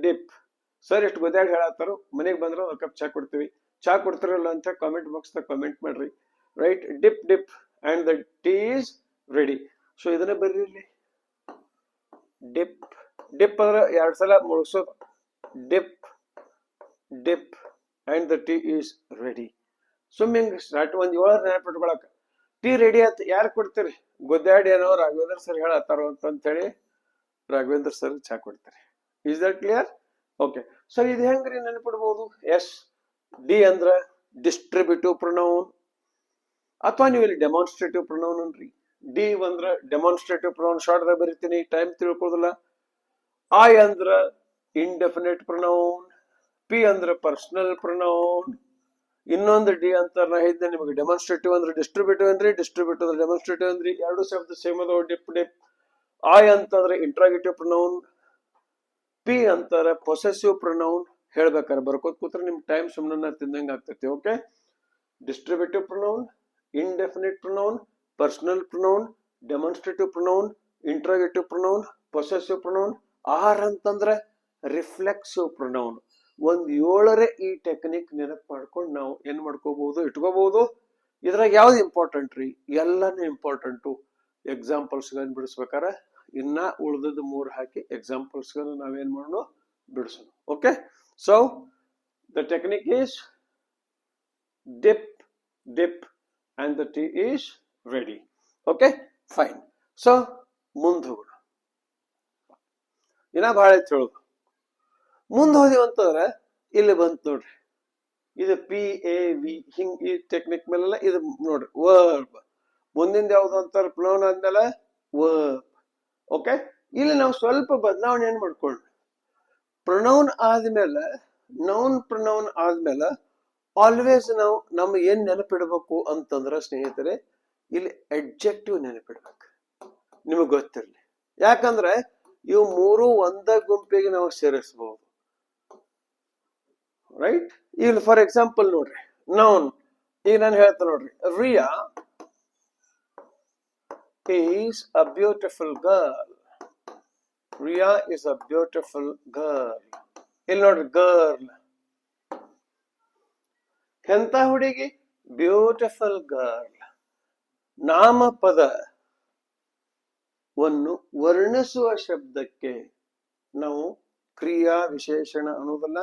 ಡಿಪ್. ಸರ್ ಎಷ್ಟು ಗೊತ್ತಾಡಿ ಹೇಳತ್ತಾರೋ, ಮನೆಗೆ ಬಂದ್ರೆ ಒಂದು ಕಪ್ ಚಾ ಕೊಡ್ತೀವಿ. ಚಾ ಕೊಡ್ತಿರಲ್ಲ ಅಂತ ಕಾಮೆಂಟ್ ಬಾಕ್ಸ್ ದಾಗ ಕಾಮೆಂಟ್ ಮಾಡ್ರಿ. Right, dip dip and the tea is ready. So ಇದನ್ನ ಬರ್ರಿ ಇಲ್ಲಿ, ಡಿಪ್ ಡಿಪ್ ಅಂದ್ರೆ 2 ಸಲ ಮುಳುಗ್ಸೋದು. Dip dip and the tea is ready. Swimming start. ಒಂದ್ 7 ನೆನಪಿಟ್ಕೊಳಕ ಟೀ ರೆಡಿ ಆಯ್ತು. ಯಾರು ಕೊಡ್ತೀರಿ? ಗೊದ್ದಾಡಿ ಏನೋ ರಾಘವೇಂದ್ರ ಸರ್ ಹೇಳತ್ತಾರೋ ಅಂತ ಹೇಳಿ ರಾಘವೇಂದ್ರ ಸರ್ ಚಾ ಕೊಡ್ತಾರೆ. Is that clear? Okay. So ಇದು ಹೆಂಗ್ರಿ ನೆನಪಿಡ್ಬೋದು? ಎಸ್, ಡಿ ಅಂದ್ರ ಡಿಸ್ಟ್ರಿಬ್ಯೂಟಿವ್ ಪ್ರೊನೌನ್, ಅಥವಾ ನೀವು ಇಲ್ಲಿ ಡೆಮಾನ್ಸ್ಟ್ರೇಟಿವ್ ಪ್ರೊನೌನ್ ಅನ್ರಿ. ಡಿ ಅಂದ್ರ ಡೆಮಾನ್ಸ್ಟ್ರೇಟಿವ್ ಪ್ರೊನೌನ್, ಶಾರ್ಟ್ ದಾಗ ಬರೀತೀನಿ, ಟೈಮ್ ತಿಳ್ಕೊಳ್ಳೋದಿಲ್ಲ. ಐ ಅಂದ್ರ ಇಂಡೆಫಿನಿಟ್ ಪ್ರೊನೌನ್, ಪಿ ಅಂದ್ರ ಪರ್ಸನಲ್ ಪ್ರೊನೌನ್, ಇನ್ನೊಂದು ಡಿ ಅಂತ ನಾ ಹೇಳಿದ್ದೆ ನಿಮಗೆ. ಡೆಮಾನ್ಸ್ಟ್ರೇಟಿವ್ ಅಂದ್ರೆ ಡಿಸ್ಟ್ರಿಬ್ಯೂಟಿವ್ ಅಂದ್ರಿ, ಡಿಸ್ಟ್ರಿಬ್ಯೂಟಿವ್ ಅಂದ್ರೆ ಡೆಮಾನ್ಸ್ಟ್ರೇಟಿವ್ ಅಂದ್ರಿ, ಎರಡು ಶಬ್ದ ಸೇಮ್ ಅದಾವ. Drip drip. ಐ ಅಂತಂದ್ರೆ ಇಂಟ್ರಾಗೇಟಿವ್ ಪ್ರೊನೌನ್, ಪಿ ಅಂತಾರೆ ಪೊಸೆಸಿವ್ ಪ್ರೊನೌನ್. ಹೇಳ್ಬೇಕಾರೆ ಬರ್ಕೋತ್ ಕೂತ್ರೆ ನಿಮ್ ಟೈಮ್ ಸುಮ್ಮನೆ ತಿಂದಂಗ ಆಗ್ತೈತಿ. Okay, distributive pronoun, indefinite pronoun, personal pronoun, demonstrative pronoun, interrogative pronoun, possessive pronoun. ಆರ್ ಅಂತಂದ್ರೆ ರಿಫ್ಲೆಕ್ಸಿವ್ ಪ್ರೊನೌನ್. ಒಂದ್ 7 ಈ ಟೆಕ್ನಿಕ್ ನೆನಪು ಮಾಡ್ಕೊಂಡು ನಾವು ಏನ್ ಮಾಡ್ಕೋಬಹುದು, ಇಟ್ಕೋಬಹುದು. ಇದ್ರಾಗ ಯಾವ್ದು ಇಂಪಾರ್ಟೆಂಟ್ ರೀ? ಎಲ್ಲಾನು ಇಂಪಾರ್ಟೆಂಟು. ಎಕ್ಸಾಂಪಲ್ಸ್ ಗಳನ್ನ ಬಿಡಿಸ್ಬೇಕಾರ ಇನ್ನ ಉಳ್ದದ್ 3 ಹಾಕಿ ಎಕ್ಸಾಂಪಲ್ಸ್ ಗಳನ್ನ ನಾವೇನ್ ಮಾಡೋಣ, ಬಿಡಿಸೋಣ. Okay, so the technique is dip dip and the tea is ready. Okay, fine. So ಮುಂದೆ ಹೋಗೋಣ. ಇನ್ನ ಬಹಳ ಹೇಳೋದು. ಮುಂದೆ ಹೋದಿವಿ ಅಂತಂದ್ರೆ ಇಲ್ಲಿ ಬಂತು ನೋಡ್ರಿ, ಇದು PAV. ಹಿಂಗ್ ಈ ಟೆಕ್ನಿಕ್ ಮೇಲೆಲ್ಲ ಇದು ನೋಡ್ರಿ, ವರ್ಬ್. ಮುಂದಿಂದ ಯಾವ್ದು ಅಂತಾರೆ? ಪ್ರೊನೌನ್ ಆದ್ಮೇಲೆ ವರ್ಬ್. ಓಕೆ, ಇಲ್ಲಿ ನಾವು ಸ್ವಲ್ಪ ಬದಲಾವಣೆ ಏನ್ ಮಾಡ್ಕೊಳ್ಳಿ. ಪ್ರೊನೌನ್ ಆದ್ಮೇಲೆ, ನೌನ್ ಪ್ರೊನೌನ್ ಆದ್ಮೇಲೆ ಆಲ್ವೇಸ್ ನಾವು ನಮ್ಗೆ ಏನ್ ನೆನಪಿಡ್ಬೇಕು ಅಂತಂದ್ರ ಸ್ನೇಹಿತರೆ, ಇಲ್ಲಿ ಅಡ್ಜೆಕ್ಟಿವ್ ನೆನಪಿಡ್ಬೇಕು. ನಿಮಗ್ ಗೊತ್ತಿರ್ಲಿ, ಯಾಕಂದ್ರೆ ಇವು 3 ಒಂದ ಗುಂಪಿಗೆ ನಾವು ಸೇರಿಸಬಹುದು. ರೈಟ್, ಇಲ್ಲಿ ಫಾರ್ ಎಕ್ಸಾಂಪಲ್ ನೋಡ್ರಿ, ನೌನ್. ಈಗ ನಾನು ಹೇಳ್ತೇನೆ ನೋಡ್ರಿ, Riya is a beautiful girl. Riya is a beautiful girl. ಇಲ್ಲಿ ನೋಡ್ರಿ, ಗರ್ಲ್ ಎಂತ ಹುಡುಗಿ? Beautiful girl. ನಾಮಪದವನ್ನು ವರ್ಣಿಸುವ ಶಬ್ದಕ್ಕೆ ನಾವು ಕ್ರಿಯಾ ವಿಶೇಷಣ ಅನ್ನೋದಲ್ಲ,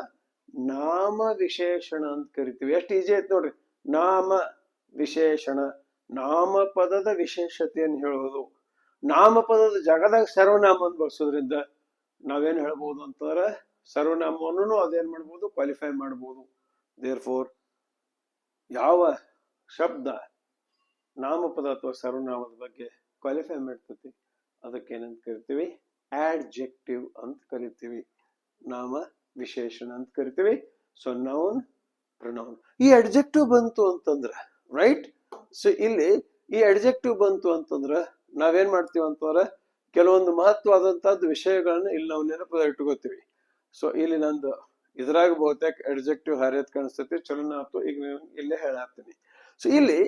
ನಾಮ ವಿಶೇಷಣ ಅಂತ ಕರಿತೀವಿ. ಎಷ್ಟು ಈಜಿ ಐತಿ ನೋಡ್ರಿ. ನಾಮ ವಿಶೇಷಣ, ನಾಮಪದದ ವಿಶೇಷತೆಯನ್ನು ಹೇಳೋದು. ನಾಮಪದದ ಜಾಗದಾಗ ಸರ್ವನಾಮ ಅಂತ ಬಳಸೋದ್ರಿಂದ ನಾವೇನ್ ಹೇಳ್ಬೋದು ಅಂತಂದ್ರೆ, ಸರ್ವನಾಮವನ್ನು ಅದೇನ್ ಮಾಡ್ಬೋದು, ಕ್ವಾಲಿಫೈ ಮಾಡ್ಬೋದು. ದೇರ್ ಫೋರ್ ಯಾವ ಶಬ್ದ ನಾಮಪದ ಅಥವಾ ಸರ್ವನಾಮದ ಬಗ್ಗೆ ಕ್ವಾಲಿಫೈ ಮಾಡ್ತೈತಿ ಅದಕ್ಕೆ ಏನಂತ ಕರಿತೀವಿ? ಆಡ್ಜೆಕ್ಟಿವ್ ಅಂತ ಕರಿತೀವಿ, ನಾಮ ವಿಶೇಷಣ ಅಂತ ಕರಿತೀವಿ. So noun, pronoun. ಈ ಅಡ್ಜೆಕ್ಟಿವ್ ಬಂತು ಅಂತಂದ್ರ, ರೈಟ್, ಸೊ ಇಲ್ಲಿ ಈ ಅಡ್ಜೆಕ್ಟಿವ್ ಬಂತು ಅಂತಂದ್ರ ನಾವೇನ್ ಮಾಡ್ತೀವಿ ಅಂತಂದ್ರ, ಕೆಲವೊಂದು ಮಹತ್ವವಾದಂತಹದ್ದು ವಿಷಯಗಳನ್ನ ಇಲ್ಲಿ ನಾವು ನೆನಪದ ಇಟ್ಕೋತೀವಿ. ಸೊ ಇಲ್ಲಿ ನಂದು ಇದ್ರಾಗ ಬಹುತೇಕ ಅಡ್ಜೆಕ್ಟಿವ್ ಹರಿಯತ್ ಕಾಣಿಸ್ತೈತಿ. ಚಲೋ ಆಯ್ತು, ಈಗ ಇಲ್ಲೇ ಹೇಳಾಕ್ತೀನಿ. ಸೊ ಇಲ್ಲಿ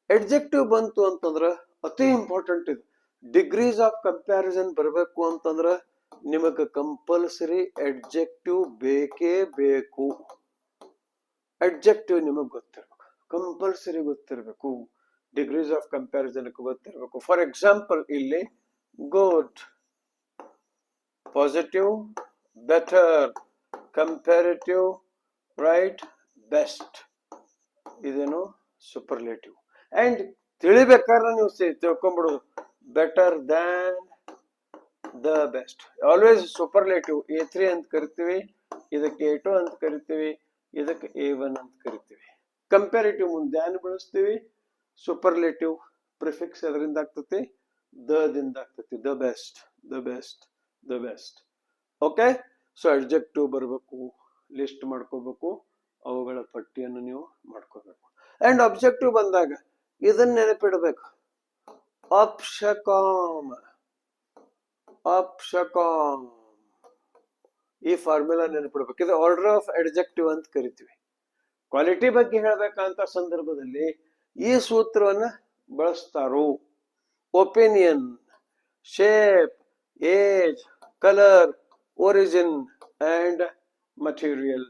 ಅಡ್ಜೆಕ್ಟಿವ್ ಬಂತು ಅಂತಂದ್ರ ಅತಿ ಇಂಪಾರ್ಟೆಂಟ್ ಇದು. ಡಿಗ್ರೀಸ್ ಆಫ್ ಕಂಪ್ಯಾರಿಸನ್ ಬರಬೇಕು ಅಂತಂದ್ರ ನಿಮಗ ಕಂಪಲ್ಸರಿ ಅಡ್ಜೆಕ್ಟಿವ್ ಬೇಕೇ ಬೇಕು. ಅಡ್ಜೆಕ್ಟಿವ್ ನಿಮಗ್ ಗೊತ್ತಿರ್ಬೇಕು, ಕಂಪಲ್ಸರಿ ಗೊತ್ತಿರ್ಬೇಕು. ಡಿಗ್ರೀಸ್ ಆಫ್ ಕಂಪ್ಯಾರಿಸನ್ ಗೊತ್ತಿರ್ಬೇಕು. ಫಾರ್ ಎಕ್ಸಾಂಪಲ್ ಇಲ್ಲಿ good, positive, better, comparative, right, best, ಇದೇನು ಸೂಪರ್ಲೇಟಿವ್. ಅಂಡ್ ತಿಳಿಬೇಕಾದ್ರೆ ನೀವು ತಿಳ್ಕೊಂಡ್ಬಿಡೋದು, better than, the best. Always superlative A3 ಅಂತ ಕರಿತೀವಿ, ಇದಕ್ಕೆ A2 ಅಂತ ಕರಿತೀವಿ, ಇದಕ್ಕೆ A1 ಅಂತ ಕರಿತೀವಿ. ಕಂಪ್ಯಾರಿಟಿವ್ ಮುಂದೆ ದ್ಯಾನ್ ಬಳಸ್ತೀವಿ. ಸೂಪರ್ಲೇಟಿವ್ ಪ್ರಿಫಿಕ್ಸ್ ಅದರಿಂದ ಆಗ್ತತಿ, ದಿಂದ ಆಗ್ತತಿ. The best, the best, the best. Okay, so adjective ಬರಬೇಕು, ಲಿಸ್ಟ್ ಮಾಡ್ಕೋಬೇಕು, ಅವುಗಳ ಪಟ್ಟಿಯನ್ನು ನೀವು ಮಾಡ್ಕೋಬೇಕು. ಅಂಡ್ ಅಬ್ಜೆಕ್ಟಿವ್ ಬಂದಾಗ ಇದನ್ನ ನೆನಪಿಡ್ಬೇಕು, ಅಪ್ಶಕಾಮ್. ಅಪ್ಶಕಾಮ್ ಈ ಫಾರ್ಮುಲಾ ನೆನಪಿಡ್ಬೇಕು. ಇದು ಆರ್ಡರ್ ಆಫ್ ಅಡ್ಜೆಕ್ಟಿವ್ ಅಂತ ಕರಿತೀವಿ. ಕ್ವಾಲಿಟಿ ಬಗ್ಗೆ ಹೇಳ್ಬೇಕಂತ ಸಂದರ್ಭದಲ್ಲಿ ಈ ಸೂತ್ರವನ್ನ ಬಳಸ್ತಾರೋ. Opinion, shape, age, colour, origin and material.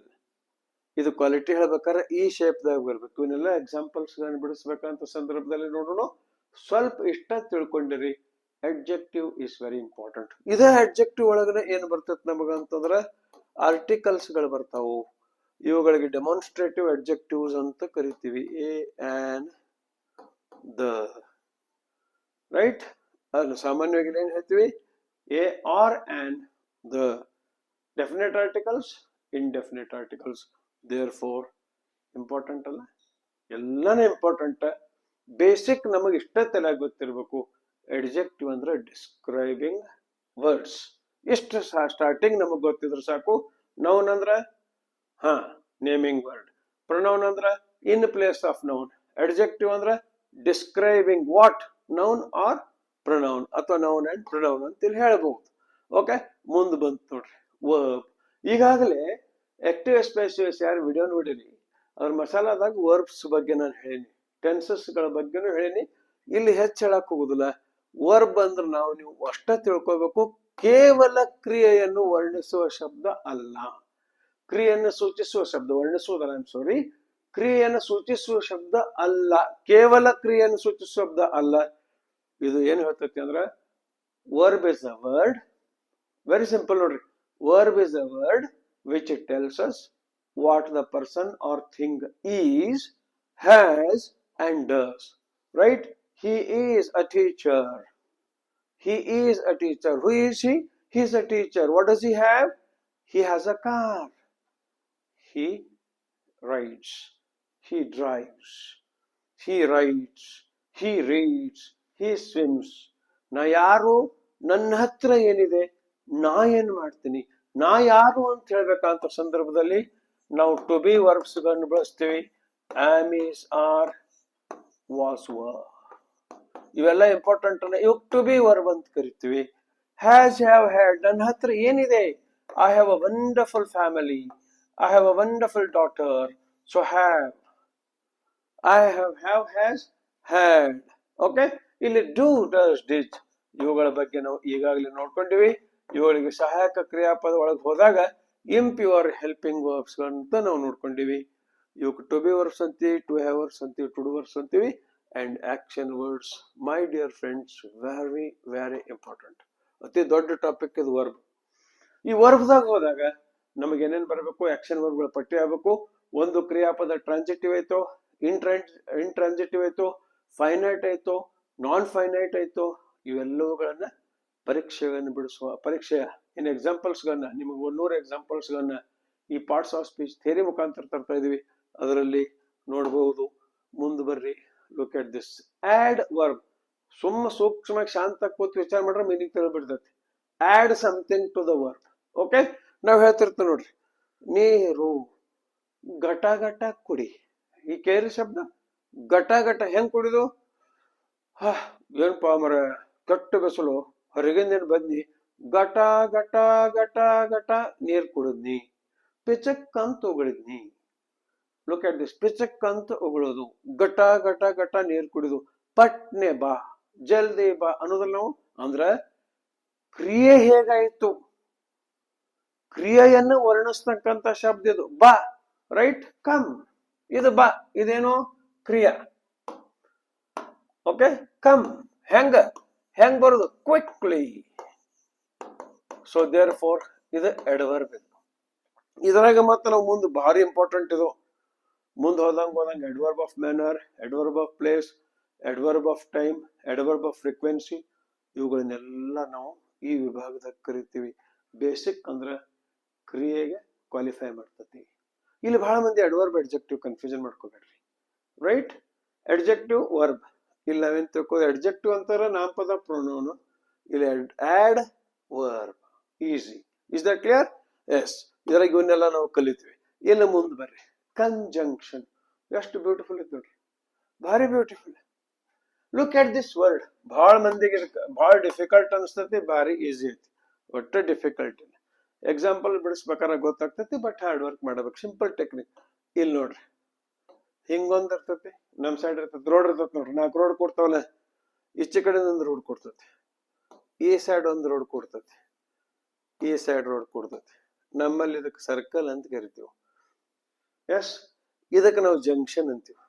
ಇದು ಕ್ವಾಲಿಟಿ ಹೇಳ್ಬೇಕಾದ್ರೆ ಈ ಶೇಪ್ದಾಗ ಬರ್ಬೇಕು. ಇವನ್ನೆಲ್ಲ ಎಕ್ಸಾಂಪಲ್ಸ್ ಬಿಡಿಸ್ಬೇಕಂತ ಸಂದರ್ಭದಲ್ಲಿ ನೋಡೋಣ. ಸ್ವಲ್ಪ ಇಷ್ಟ ತಿಳ್ಕೊಂಡಿರಿ. Adjective is very important. ಇದೇ ಅಡ್ಜೆಕ್ಟಿವ್ ಒಳಗಡೆ ಏನ್ ಬರ್ತೈತಿ ನಮಗ ಅಂತಂದ್ರ ಆರ್ಟಿಕಲ್ಸ್ ಗಳು ಬರ್ತಾವು. ಇವುಗಳಿಗೆ ಡೆಮಾನ್ಸ್ಟ್ರೇಟಿವ್ ಅಡ್ಜೆಕ್ಟಿವ್ಸ್ ಅಂತ ಕರಿತೀವಿ. A an the, right. ಅಲ್ಲಿ ಸಾಮಾನ್ಯವಾಗಿ ಏನ್ ಹೇಳ್ತೀವಿ? A or an the. Definite articles, indefinite articles. Therefore important ಅಲ್ಲ, ಎಲ್ಲಾನು ಇಂಪಾರ್ಟೆಂಟ್. ಬೇಸಿಕ್ ನಮಗೆ ಇಷ್ಟ ತಲೆ ಗೊತ್ತಿರ್ಬೇಕು. ಅಡ್ಜೆಕ್ಟಿವ್ ಅಂದ್ರೆ ಡಿಸ್ಕ್ರೈಬಿಂಗ್ ವರ್ಡ್ಸ್. ಎಷ್ಟು ಸ್ಟಾರ್ಟಿಂಗ್ ನಮಗ್ ಗೊತ್ತಿದ್ರೆ ಸಾಕು. ನೌನ್ ಅಂದ್ರ ನೇಮಿಂಗ್ ವರ್ಡ್. ಪ್ರೊನೌನ್ ಅಂದ್ರ in place of noun. Adjective ಅಂದ್ರ describing what, noun or pronoun, ಅಥವಾ ನೌನ್ ಅಂಡ್ ಪ್ರೊನೌನ್ ಅಂತ ಹೇಳ್ಬಹುದು. ಓಕೆ, ಮುಂದ್ ಬಂತು ನೋಡ್ರಿ ವರ್ಬ್. ಈಗಾಗಲೇ ಆಕ್ಟಿವ್ ಎಸ್ಪೆಸಿಯಸ್ ಯಾರು ವಿಡಿಯೋ ನೋಡಿರಿ ಅದ್ರ ಮಸಾಲಾದಾಗ ವರ್ಬ್ಸ್ ಬಗ್ಗೆ ನಾನು ಹೇಳಿನಿ, ಟೆನ್ಸಸ್ ಗಳ ಬಗ್ಗೆನೂ ಹೇಳಿನಿ. ಇಲ್ಲಿ ಹೆಚ್ಚು ಹೇಳಕ್ ಹೋಗುದಿಲ್ಲ. ವರ್ಬ್ ಅಂದ್ರೆ ನೀವು ಅಷ್ಟ ತಿಳ್ಕೋಬೇಕು, ಕೇವಲ ಕ್ರಿಯೆಯನ್ನು ವರ್ಣಿಸುವ ಶಬ್ದ ಅಲ್ಲ. ಕ್ರಿಯೆಯನ್ನು ಸೂಚಿಸುವ ಶಬ್ದ, ವರ್ಣಿಸುವುದಲ್ಲ, ಸಾರಿ, ಕ್ರಿಯೆಯನ್ನು ಸೂಚಿಸುವ ಶಬ್ದ ಅಲ್ಲ. ಕೇವಲ ಕ್ರಿಯೆಯನ್ನು ಸೂಚಿಸುವ ಶಬ್ದ ಅಲ್ಲ. ಇದು ಏನ್ ಹೇಳ್ತೈತಿ ಅಂದ್ರ verb is a word. Very simple ನೋಡ್ರಿ. Verb is a word which tells us what the person or thing is, has, and does. Right? He is a teacher. He is a teacher. Who is he? He is a teacher. What does he have? He has a car. He rides. He drives. He writes. He reads. He swims. ನಾ ಯಾರು? ನನ್ನ ಹತ್ರ ಏನಿದೆ? ನಾ ಏನ್ ಮಾಡ್ತೀನಿ? ನಾ ಯಾರು ಅಂತ ಹೇಳ್ಬೇಕಂತ ಸಂದರ್ಭದಲ್ಲಿ ನಾವು ಟು ಬಿ ವರ್ಬ್ಸ್ ಗಳನ್ನು ಬಳಸ್ತೀವಿ. Am, is, are, was, were. ಇವೆಲ್ಲ ಇಂಪಾರ್ಟೆಂಟ್. ಇವಾಗ ಟು ಬಿ ವರ್ಬ್ ಅಂತ ಕರಿತೀವಿ. Has, have, had. ನನ್ನ ಹತ್ರ ಏನಿದೆ? I have a wonderful family. I have a wonderful daughter. So have. I have, has, had. Okay, ಇಲ್ಲಿ ಡೂ, ಡಸ್, ಡಿಡ್ ಇವುಗಳ ಬಗ್ಗೆ ನಾವು ಈಗಾಗಲೇ ನೋಡ್ಕೊಂಡಿವಿ. ಇವುಗಳಿಗೆ ಸಹಾಯಕ ಕ್ರಿಯಾಪದ ಒಳಗೆ ಹೋದಾಗ ಇಂಪ್ಯೂರ್ ಹೆಲ್ಪಿಂಗ್ ವರ್ಬ್ಸ್ ಅಂತ ನಾವು ನೋಡ್ಕೊಂಡಿವಿ. ಇವಕ್ಕೆ ಟು ಬಿ ವರ್ಬ್ಸ್ ಅಂತೀವಿ, ಟು ಹ್ಯಾವ್ ವರ್ಬ್ಸ್ ಅಂತೀವಿ, ಟು ಡು ವರ್ಬ್ಸ್ ಅಂತೀವಿ, and action words. My dear friends, very very important. ಅತಿ ದೊಡ್ಡ ಟಾಪಿಕ್ ಇದು ವರ್ಬ್. ಈ ವರ್ಬ್ದಾಗ ಹೋದಾಗ ನಮಗೆ ಏನೇನ್ ಬರಬೇಕು? ಆಕ್ಷನ್ ವರ್ಬ್ಗಳ ಪಟ್ಟಿ ಆಗಬೇಕು. ಒಂದು ಕ್ರಿಯಾಪದ ಟ್ರಾನ್ಸಿಟಿವ್ ಆಯ್ತು, ಇಂಟ್ರಾನ್ಸಿಟಿವ್ ಆಯ್ತು, ಫೈನೈಟ್ ಆಯ್ತು, ನಾನ್ ಫೈನೈಟ್ ಆಯ್ತು. ಇವೆಲ್ಲವುಗಳನ್ನ ಪರೀಕ್ಷೆಯನ್ನು ಬಿಡಿಸುವ ಪರೀಕ್ಷೆಯ ಎಕ್ಸಾಂಪಲ್ಸ್ ಗಳನ್ನ ನಿಮಗೆ 100 ಎಕ್ಸಾಂಪಲ್ಸ್ ಗಳನ್ನ ಈ ಪಾರ್ಟ್ಸ್ ಆಫ್ ಸ್ಪೀಚ್ ಥಿಯರಿ ಮುಖಾಂತರ ತರ್ತಾ ಇದೀವಿ. ಅದರಲ್ಲಿ ನೋಡಬಹುದು. ಮುಂದೆ ಬರ್ರಿ, look at this. Adverb. ಸೂಕ್ಷ್ಮವಾಗಿ ಶಾಂತ ಕೂತು ವಿಚಾರ ಮಾಡ್ರೆ ಮೀನಿಂಗ್ ತಿಳಿಬಿಡ್ತೈತಿ. Add something to the verb. Okay, ನಾವ್ ಹೇಳ್ತಿರ್ತೀವಿ ನೋಡ್ರಿ, ನೀರು ಘಟ ಘಟ ಕುಡಿ. ಈ ಕೇರಿ ಶಬ್ದ ಘಟ ಘಟ ಹೆಂಗ್ ಕುಡಿದು? ಏನ್ಪಾ ಮರ ಕಟ್ಟು ಬೆಸಲು ಹೊರಗಿಂದ ಬದ್ನಿ ಘಟ ಘಟ ಘಟ ಘಟ ನೀರ್ ಕುಡಿದ್ನಿ. ಪಿಚಕ್ ಅಂತ ಉಗಳಿದ್ನಿ. Look at this. ಪಿಚಕ್ ಅಂತ ಉಗಳೋದು, ಘಟ ಘಟ ಘಟ ನೀರ್ ಕುಡಿದು. ಪಟ್ನೆ ಬಾ, ಜಲ್ದಿ ಬಾ ಅನ್ನೋದಲ್ಲ ನಾವು. ಅಂದ್ರ ಕ್ರಿಯೆ ಹೇಗಾಯ್ತು? ಕ್ರಿಯೆಯನ್ನು ವರ್ಣಿಸ್ತಕ್ಕಂತ ಶಬ್ದ ಇದು ಬಾ. Right, come. ಇದು ಬಾ, ಇದೇನು? ಕ್ರಿಯಾ. Okay, come. ಹೆಂಗ್ ಬರುದು? ಕ್ವಿಕ್ಲಿ. ಸೊ ದೇರ್ ಫೋರ್ ಇದು ಅಡ್ವರ್ಬ್. ಇದ್ರಾಗ ಮತ್ತೆ ನಾವು ಮುಂದೆ ಭಾರಿ ಇಂಪಾರ್ಟೆಂಟ್ ಇದು. ಮುಂದೆ ಹೋದಂಗ adverb of manner, adverb of place, adverb of time, adverb of frequency. ಇವುಗಳನ್ನೆಲ್ಲ ನಾವು ಈ ವಿಭಾಗದಾಗ ಕರಿತೀವಿ. ಬೇಸಿಕ್ ಅಂದ್ರ ಕ್ರಿಯೆಗೆ ಕ್ವಾಲಿಫೈ ಮಾಡ್ತತಿ. ಇಲ್ಲಿ ಬಹಳ ಮಂದಿ ಅಡ್ವರ್ಬ್ ಅಡ್ಜೆಕ್ಟಿವ್ ಕನ್ಫ್ಯೂಷನ್ ಮಾಡ್ಕೋಬೇಡ್ರಿ. Right, adjective verb. ಇಲ್ಲಿ ನಾವೇನ್ ತಿಳ್ಕೋದು? ಅಡ್ಜೆಕ್ಟಿವ್ ಅಂತಾರ ನಾಮಪದ ಪ್ರೊನೌನ್. ಇಲ್ಲಿ adverb. Easy. Is that clear? Yes. ಇದ್ರಾಗ ಇವನ್ನೆಲ್ಲ ನಾವು ಕಲಿತೀವಿ. ಇನ್ನು ಮುಂದೆ ಬರ್ರಿ, ಕಂಜಂಕ್ಷನ್. ಎಷ್ಟು ಬ್ಯೂಟಿಫುಲ್ ಇತ್ತು ನೋಡ್ರಿ, ಭಾರಿ beautiful. Look at this word. ಬಹಳ ಮಂದಿಗೆ ಬಹಳ ಡಿಫಿಕಲ್ಟ್ ಅನಿಸ್ತತಿ, ಭಾರಿ ಈಸಿ ಐತಿ. ಒಟ್ಟು ಡಿಫಿಕಲ್ಟ್ ಇಲ್ಲ. ಎಕ್ಸಾಂಪಲ್ ಬಿಡಿಸ್ಬೇಕಾದ್ರೆ ಗೊತ್ತಾಗ್ತತಿ, ಬಟ್ ಹಾರ್ಡ್ ವರ್ಕ್ ಮಾಡಬೇಕು. Simple technique. ಇಲ್ಲಿ ನೋಡ್ರಿ, ಹಿಂಗೊಂದ್ ಇರ್ತತಿ, ನಮ್ ಸೈಡ್ ಇರ್ತತಿ, ರೋಡ್ ಇರ್ತತಿ ನೋಡ್ರಿ. 4 ರೋಡ್ ಕೊಡ್ತಾವಲ್ಲ, ಈಚೆ ಕಡೆ ಒಂದು ರೋಡ್ ಕೊಡ್ತತಿ, ಈ ಸೈಡ್ ಒಂದು ರೋಡ್ ಕೊಡ್ತತಿ, ಈ ಸೈಡ್ ರೋಡ್ ಕೊಡ್ತತಿ. ನಮ್ಮಲ್ಲಿ ಇದಕ್ಕೆ ಸರ್ಕಲ್ ಅಂತ ಕರಿತೀವಿ. ಎಸ್, ಇದಕ್ಕೆ ನಾವು ಜಂಕ್ಷನ್ ಅಂತೀವಿ.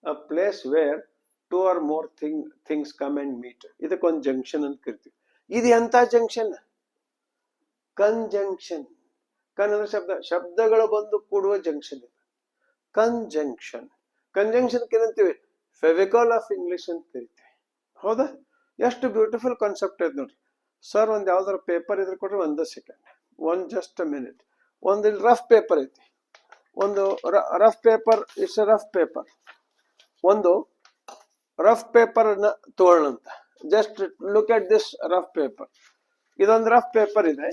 A place where two or more things come and meet, ಇದಕ್ಕೊಂದು ಜಂಕ್ಷನ್ ಅಂತ ಕರಿತೀವಿ. ಇದು ಎಂತ ಜಂಕ್ಷನ್? ಕಂಜಂಕ್ಷನ್. ಕನ್ ಅಂದ್ರೆ ಶಬ್ದಗಳು ಬಂದು ಕೂಡುವ ಜಂಕ್ಷನ್ ಇದು ಕಂಜಂಕ್ಷನ್. ಕಂಜಂಕ್ಷನ್ ಏನಂತೀವಿ? ಫೆವಿಕಾಲ್ ಆಫ್ ಇಂಗ್ಲಿಷ್ ಅಂತ ಕರಿತೀವಿ. ಹೌದಾ? ಎಷ್ಟು ಬ್ಯೂಟಿಫುಲ್ ಕಾನ್ಸೆಪ್ಟ್ ಐತೆ ನೋಡ್ರಿ. ಸರ್ ಒಂದ್ ಯಾವ್ದಾರ ಪೇಪರ್ ಇದ್ರೆ ಕೊಟ್ರೆ ಒಂದೇ ಸೆಕೆಂಡ್, ಜಸ್ಟ್ ಅ ಮಿನಿಟ್. ಒಂದು ಇಲ್ಲಿ ರಫ್ ಪೇಪರ್ ಐತಿ, ಒಂದು rough paper, it's rough paper. ಒಂದು ರಫ್ ಪೇಪರ್ ಅನ್ನ ತಗೊಳ್ಳಂತ. Just look at this rough paper. ಇದೊಂದು ರಫ್ ಪೇಪರ್ ಇದೆ.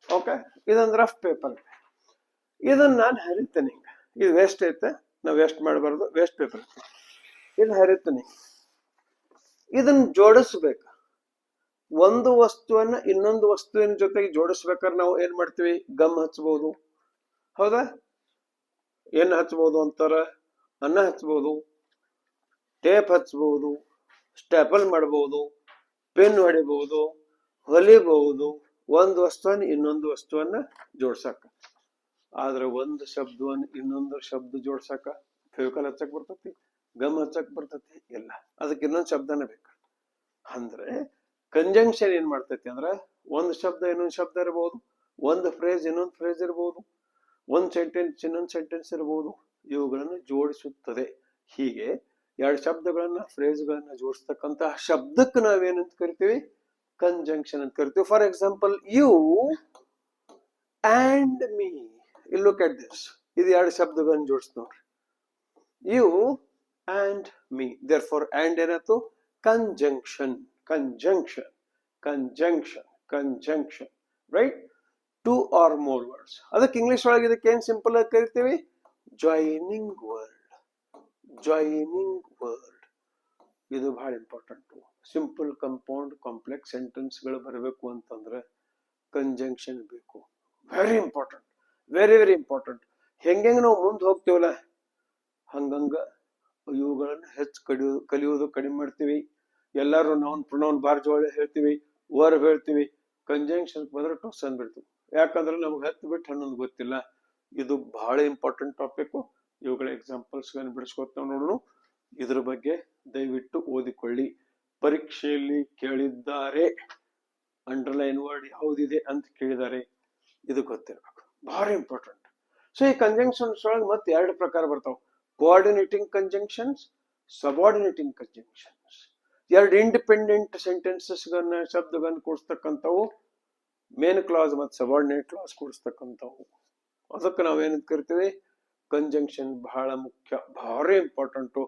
ಓಕೆ, ಇದೊಂದು ರಫ್ ಪೇಪರ್ ಇದೆ. ಇದನ್ನ ನಾನು ಹರಿತೇನೆ. ಇದು ವೇಸ್ಟ್ ಐತೆ, ನಾವು ವೇಸ್ಟ್ ಮಾಡಬಾರ್ದು, ವೇಸ್ಟ್ ಪೇಪರ್. ಇದು ಹರಿತೇನೆ. ಇದನ್ನ ಜೋಡಿಸ್ಬೇಕು. ಒಂದು ವಸ್ತುವನ್ನ ಇನ್ನೊಂದು ವಸ್ತುವಿನ ಜೊತೆಗೆ ಜೋಡಿಸ್ಬೇಕಾದ್ರೆ ನಾವು ಏನ್ ಮಾಡ್ತೀವಿ? ಗಮ್ ಹಚ್ಬಹುದು. ಹೌದಾ? ಏನ್ ಹಚ್ಬಹುದು ಅಂತಾರ? ಅನ್ನ ಹಚ್ಬಹುದು, ಟೇಪ್ ಹಚ್ಬಹುದು, ಸ್ಟೇಪಲ್ ಮಾಡಬಹುದು, ಪೆನ್ ಹೊಡಿಬಹುದು, ಹೊಲಿಬಹುದು. ಒಂದು ವಸ್ತುವನ್ನ ಇನ್ನೊಂದು ವಸ್ತುವನ್ನ ಜೋಡ್ಸಕ. ಆದ್ರೆ ಒಂದು ಶಬ್ದವನ್ನ ಇನ್ನೊಂದು ಶಬ್ದ ಜೋಡ್ಸಕ ಫೆವಿಕಾಲ್ ಹಚ್ಚಕ್ ಬರ್ತತಿ, ಗಮ್ ಹಚ್ಚಕ್ ಬರ್ತತಿ? ಇಲ್ಲ, ಅದಕ್ಕೆ ಇನ್ನೊಂದು ಶಬ್ದನೇ ಬೇಕು. ಅಂದ್ರೆ ಕಂಜಂಕ್ಷನ್ ಏನ್ ಮಾಡ್ತೈತಿ ಅಂದ್ರ, ಒಂದು ಶಬ್ದ ಇನ್ನೊಂದು ಶಬ್ದ ಇರಬಹುದು, ಒಂದು ಫ್ರೇಜ್ ಇನ್ನೊಂದು ಫ್ರೇಜ್ ಇರಬಹುದು, ಒಂದ್ ಸೆಂಟೆನ್ಸ್ ಇನ್ನೊಂದು ಸೆಂಟೆನ್ಸ್ ಇರಬಹುದು. ಇವುಗಳನ್ನು ಜೋಡಿಸುತ್ತದೆ. ಹೀಗೆ ಎರಡು ಶಬ್ದಗಳನ್ನ, ಫ್ರೇಜ್ಗಳನ್ನ ಜೋಡಿಸ್ತಕ್ಕಂತಹ ಶಬ್ದಕ್ಕೆ ನಾವೇನಂತ ಕರಿತೀವಿ? ಕಂಜಂಕ್ಷನ್ ಅಂತ ಕರಿತೀವಿ. For example, you and me. ಇಲ್ಲಿ ಲುಕ್ ಅಟ್ ದಿಸ್. ಇದು ಎರಡು ಶಬ್ದಗಳನ್ನ ಜೋಡಿಸ್ ನೋಡ್ರಿ. You and me. Therefore and ಏನಾಯ್ತು? Conjunction. Conjunction, conjunction, conjunction, right? Two or more words. ಅದಕ್ಕೆ ಇಂಗ್ಲಿಷ್ ಒಳಗೆ ಇದಕ್ಕೆ ಏನ್ ಸಿಂಪಲ್ ಆಗಿ ಕರಿತೀವಿ? Joining word. ಜಾಯಿನಿಂಗ್ ವರ್ಡ್ ಇದು ಬಹಳ important. Simple, compound, complex sentence ಗಳು ಬರಬೇಕು ಅಂತಂದ್ರೆ ಕಂಜಂಕ್ಷನ್ ಬೇಕು. Very important, very very important. ಹೆಂಗೆ ನಾವು ಮುಂದೆ ಹೋಗ್ತೀವಲ್ಲ ಹಂಗಂಗ ಇವುಗಳನ್ನ ಹೆಚ್ಚು ಕಲಿಯೋದು ಕಡಿಮೆ ಮಾಡ್ತೀವಿ. ಎಲ್ಲರೂ ನೌನ್ ಪ್ರೊನೌನ್ ಬಾರ್ ಜೋಳ ಹೇಳ್ತೀವಿ, ವರ್ಬ್ ಹೇಳ್ತೀವಿ. ಕಂಜಂಕ್ಷನ್ ಬಂದ್ರೆ ಟೊಸ್ ಅಂದ್ಬಿಡ್ತೀವಿ. ಯಾಕಂದ್ರೆ ನಮ್ಗೆ ಹತ್ತು ಬಿಟ್ಟು ಹನ್ನೊಂದು ಗೊತ್ತಿಲ್ಲ. ಇದು ಬಹಳ ಇಂಪಾರ್ಟೆಂಟ್ ಟಾಪಿಕ್. ಇವುಗಳ ಎಕ್ಸಾಂಪಲ್ಸ್ ಬಿಡಿಸ್ಕೊತ ನೋಡೋಣ. ಇದ್ರ ಬಗ್ಗೆ ದಯವಿಟ್ಟು ಓದಿಕೊಳ್ಳಿ. ಪರೀಕ್ಷೆಯಲ್ಲಿ ಕೇಳಿದ್ದಾರೆ, ಅಂಡರ್ಲೈನ್ ವರ್ಡ್ ಯಾವುದಿದೆ ಅಂತ ಕೇಳಿದ್ದಾರೆ, ಇದು ಗೊತ್ತಿರ್ಬೇಕು. ಭಾರಿ ಇಂಪಾರ್ಟೆಂಟ್. ಸೊ ಈ ಕಂಜಂಕ್ಷನ್ಸ್ ಒಳಗೆ ಮತ್ತೆ ಎರಡು ಪ್ರಕಾರ ಬರ್ತಾವ. Coordinating conjunctions, subordinating conjunctions. ಎರಡು ಇಂಡಿಪೆಂಡೆಂಟ್ ಸೆಂಟೆನ್ಸಸ್ ಗಳನ್ನ, ಶಬ್ದಗಳನ್ನ ಕೂಡಿಸ್ತಕ್ಕಂಥವು ಮೇನ್ ಕ್ಲಾಸ್ ಮತ್ತು ಸಬಾರ್ಡಿನೇಟ್ ಕ್ಲಾಸ್ ಕೂಡಿಸ್ತಕ್ಕಂಥವು. ಅದಕ್ಕೆ ನಾವೇನಂತ ಕರಿತೀವಿ? ಕಂಜಂಕ್ಷನ್ ಬಹಳ ಮುಖ್ಯ, ಭಾರಿ ಇಂಪಾರ್ಟೆಂಟು.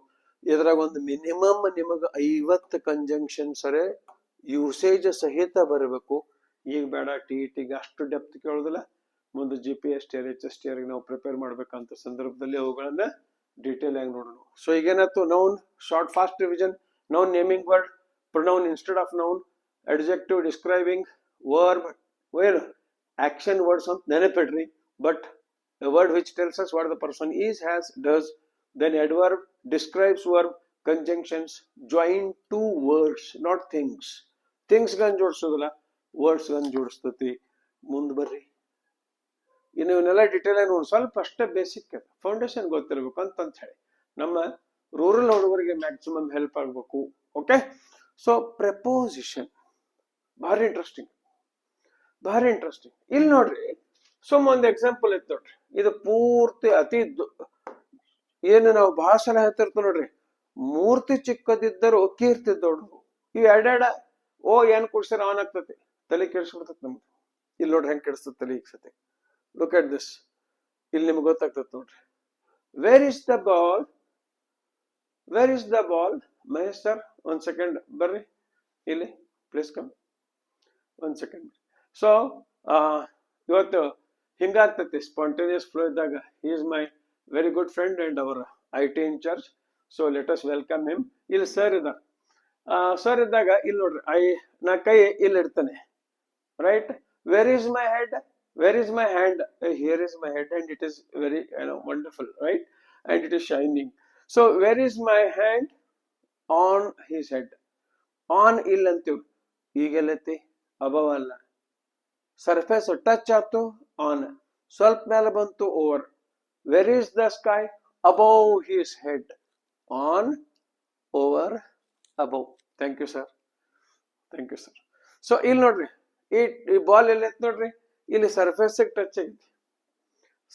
ಇದ್ರಾಗ ಒಂದು ಮಿನಿಮಮ್ ನಿಮಗೆ 50 ಕಂಜಂಕ್ಷನ್ ಸರಿ ಯೂಸೇಜ್ ಸಹಿತ ಬರಬೇಕು. ಈಗ ಬೇಡ, ಟಿಇಟಿಗೆ ಅಷ್ಟು ಡೆಪ್ತ್ ಕೇಳೋದಿಲ್ಲ. ಮುಂದೆ GPST, HST ನಾವು ಪ್ರಿಪೇರ್ ಮಾಡ್ಬೇಕಂತ ಸಂದರ್ಭದಲ್ಲಿ ಅವುಗಳನ್ನ ಡೀಟೇಲ್ ಆಗಿ ನೋಡೋಣ. ಸೊ ಈಗೇನಾಯ್ತು? Noun short fast revision. Noun naming word, pronoun instead of noun, adjective describing, verb, well, action words on ನೆನಪಿಡ್ರಿ. But a word which tells us what the person is, has, does. Then adverb describes verb, conjunctions, join two words, not things. Things ಗಳನ್ನ ಜೋಡಿಸೋದಿಲ್ಲ, words ಗಳನ್ನ ಜೋಡಿಸ್ತತಿ. ಮುಂದೆ ಬರ್ರಿ, ಇನ್ನು ಇವನ್ನೆಲ್ಲ detail ಆಗಿ ನೋಡಿ. ಸ್ವಲ್ಪ ಅಷ್ಟೇ ಬೇಸಿಕ್ ಫೌಂಡೇಶನ್ ಗೊತ್ತಿರ್ಬೇಕು ಅಂತ ಹೇಳಿ ನಮ್ಮ ರೂರಲ್ ಹುಡುಗರಿಗೆ ಮ್ಯಾಕ್ಸಿಮಮ್ ಹೆಲ್ಪ್ ಆಗಬೇಕು. ಓಕೆ, ಸೊ ಪ್ರೆಪೋಸಿಷನ್ ಭಾರಿ ಇಂಟ್ರೆಸ್ಟಿಂಗ್, ಭಾರಿ ಇಂಟ್ರೆಸ್ಟಿಂಗ್. ಇಲ್ಲಿ ನೋಡ್ರಿ, ಒಂದು ಎಕ್ಸಾಂಪಲ್ ಐತೆ ನೋಡ್ರಿ. ಇದು ಪೂರ್ತಿ ಅತಿ ಏನು ನಾವು ಭಾಷಣ ಹೇಳ್ತಿರ್ತೀವಿ ನೋಡ್ರಿ. ಮೂರ್ತಿ ಚಿಕ್ಕದಿದ್ದರೂ ಕೀರ್ತಿ ದೊಡ್ಡದು. ಇವು ಎರಡೆರಡ ಏನ್ ಕುಡ್ಸಿರ ಆನ್ ಆಗ್ತತಿ, ತಲೆ ಕೆಡಿಸ್ಬಿಡ್ತೈತಿ ನಮ್ದು. ಇಲ್ಲಿ ನೋಡ್ರಿ ಹೆಂಗ್ ಕೆಡಿಸ್ತದ ತಲೆ ಈಗ ಸತಿ. Look at this. ಇಲ್ಲಿ ನಿಮ್ಗೆ ಗೊತ್ತಾಗ್ತದೆ ನೋಡ್ರಿ. Where is the ball? Where is the ball? Mahesh sir, 1 second ಬರ್ರಿ ಇಲ್ಲಿ, ಪ್ಲೀಸ್ ಕಮ್ 1 second. ಸೊ ಇವತ್ತು ಹಿಂಗಾಗ್ತತಿ ಸ್ಪಾಂಟೇನಿಯಸ್ ಫ್ಲೋ ಇದ್ದಾಗ. He is my very good friend and our IT in charge. So let us welcome him. ಇಲ್ಲಿ sir ಇದ್ದಾರೆ. Sir ಇದ್ದಾಗ ಇಲ್ಲಿ ನೋಡ್ರಿ, ನಾ ಕೈ ಇಲ್ಲಿ ಇಡ್ತಾನೆ, right? Where is my head? Where is my hand? Here is my head and it is very wonderful, right? And it is shining. So where is my hand? On his head. On ಇಲ್ಲಂತೀವಿ. ಈಗೆಲ್ಲೈತಿ? Above ಅಲ್ಲ, surface touch ಆಯ್ತು on, ಸ್ವಲ್ಪ ಮೇಲೆ ಬಂತು over. Where is the sky? Above his head. On, over, above. Thank you sir, thank you sir. So ಇಲ್ಲಿ ನೋಡ್ರಿ, ಈ ಬಾಲ್ ಎಲ್ಲ ಐತಿ ನೋಡ್ರಿ, ಇಲ್ಲಿ ಸರ್ಫೇಸ್ ಟಚ್ ಆಗೈತಿ,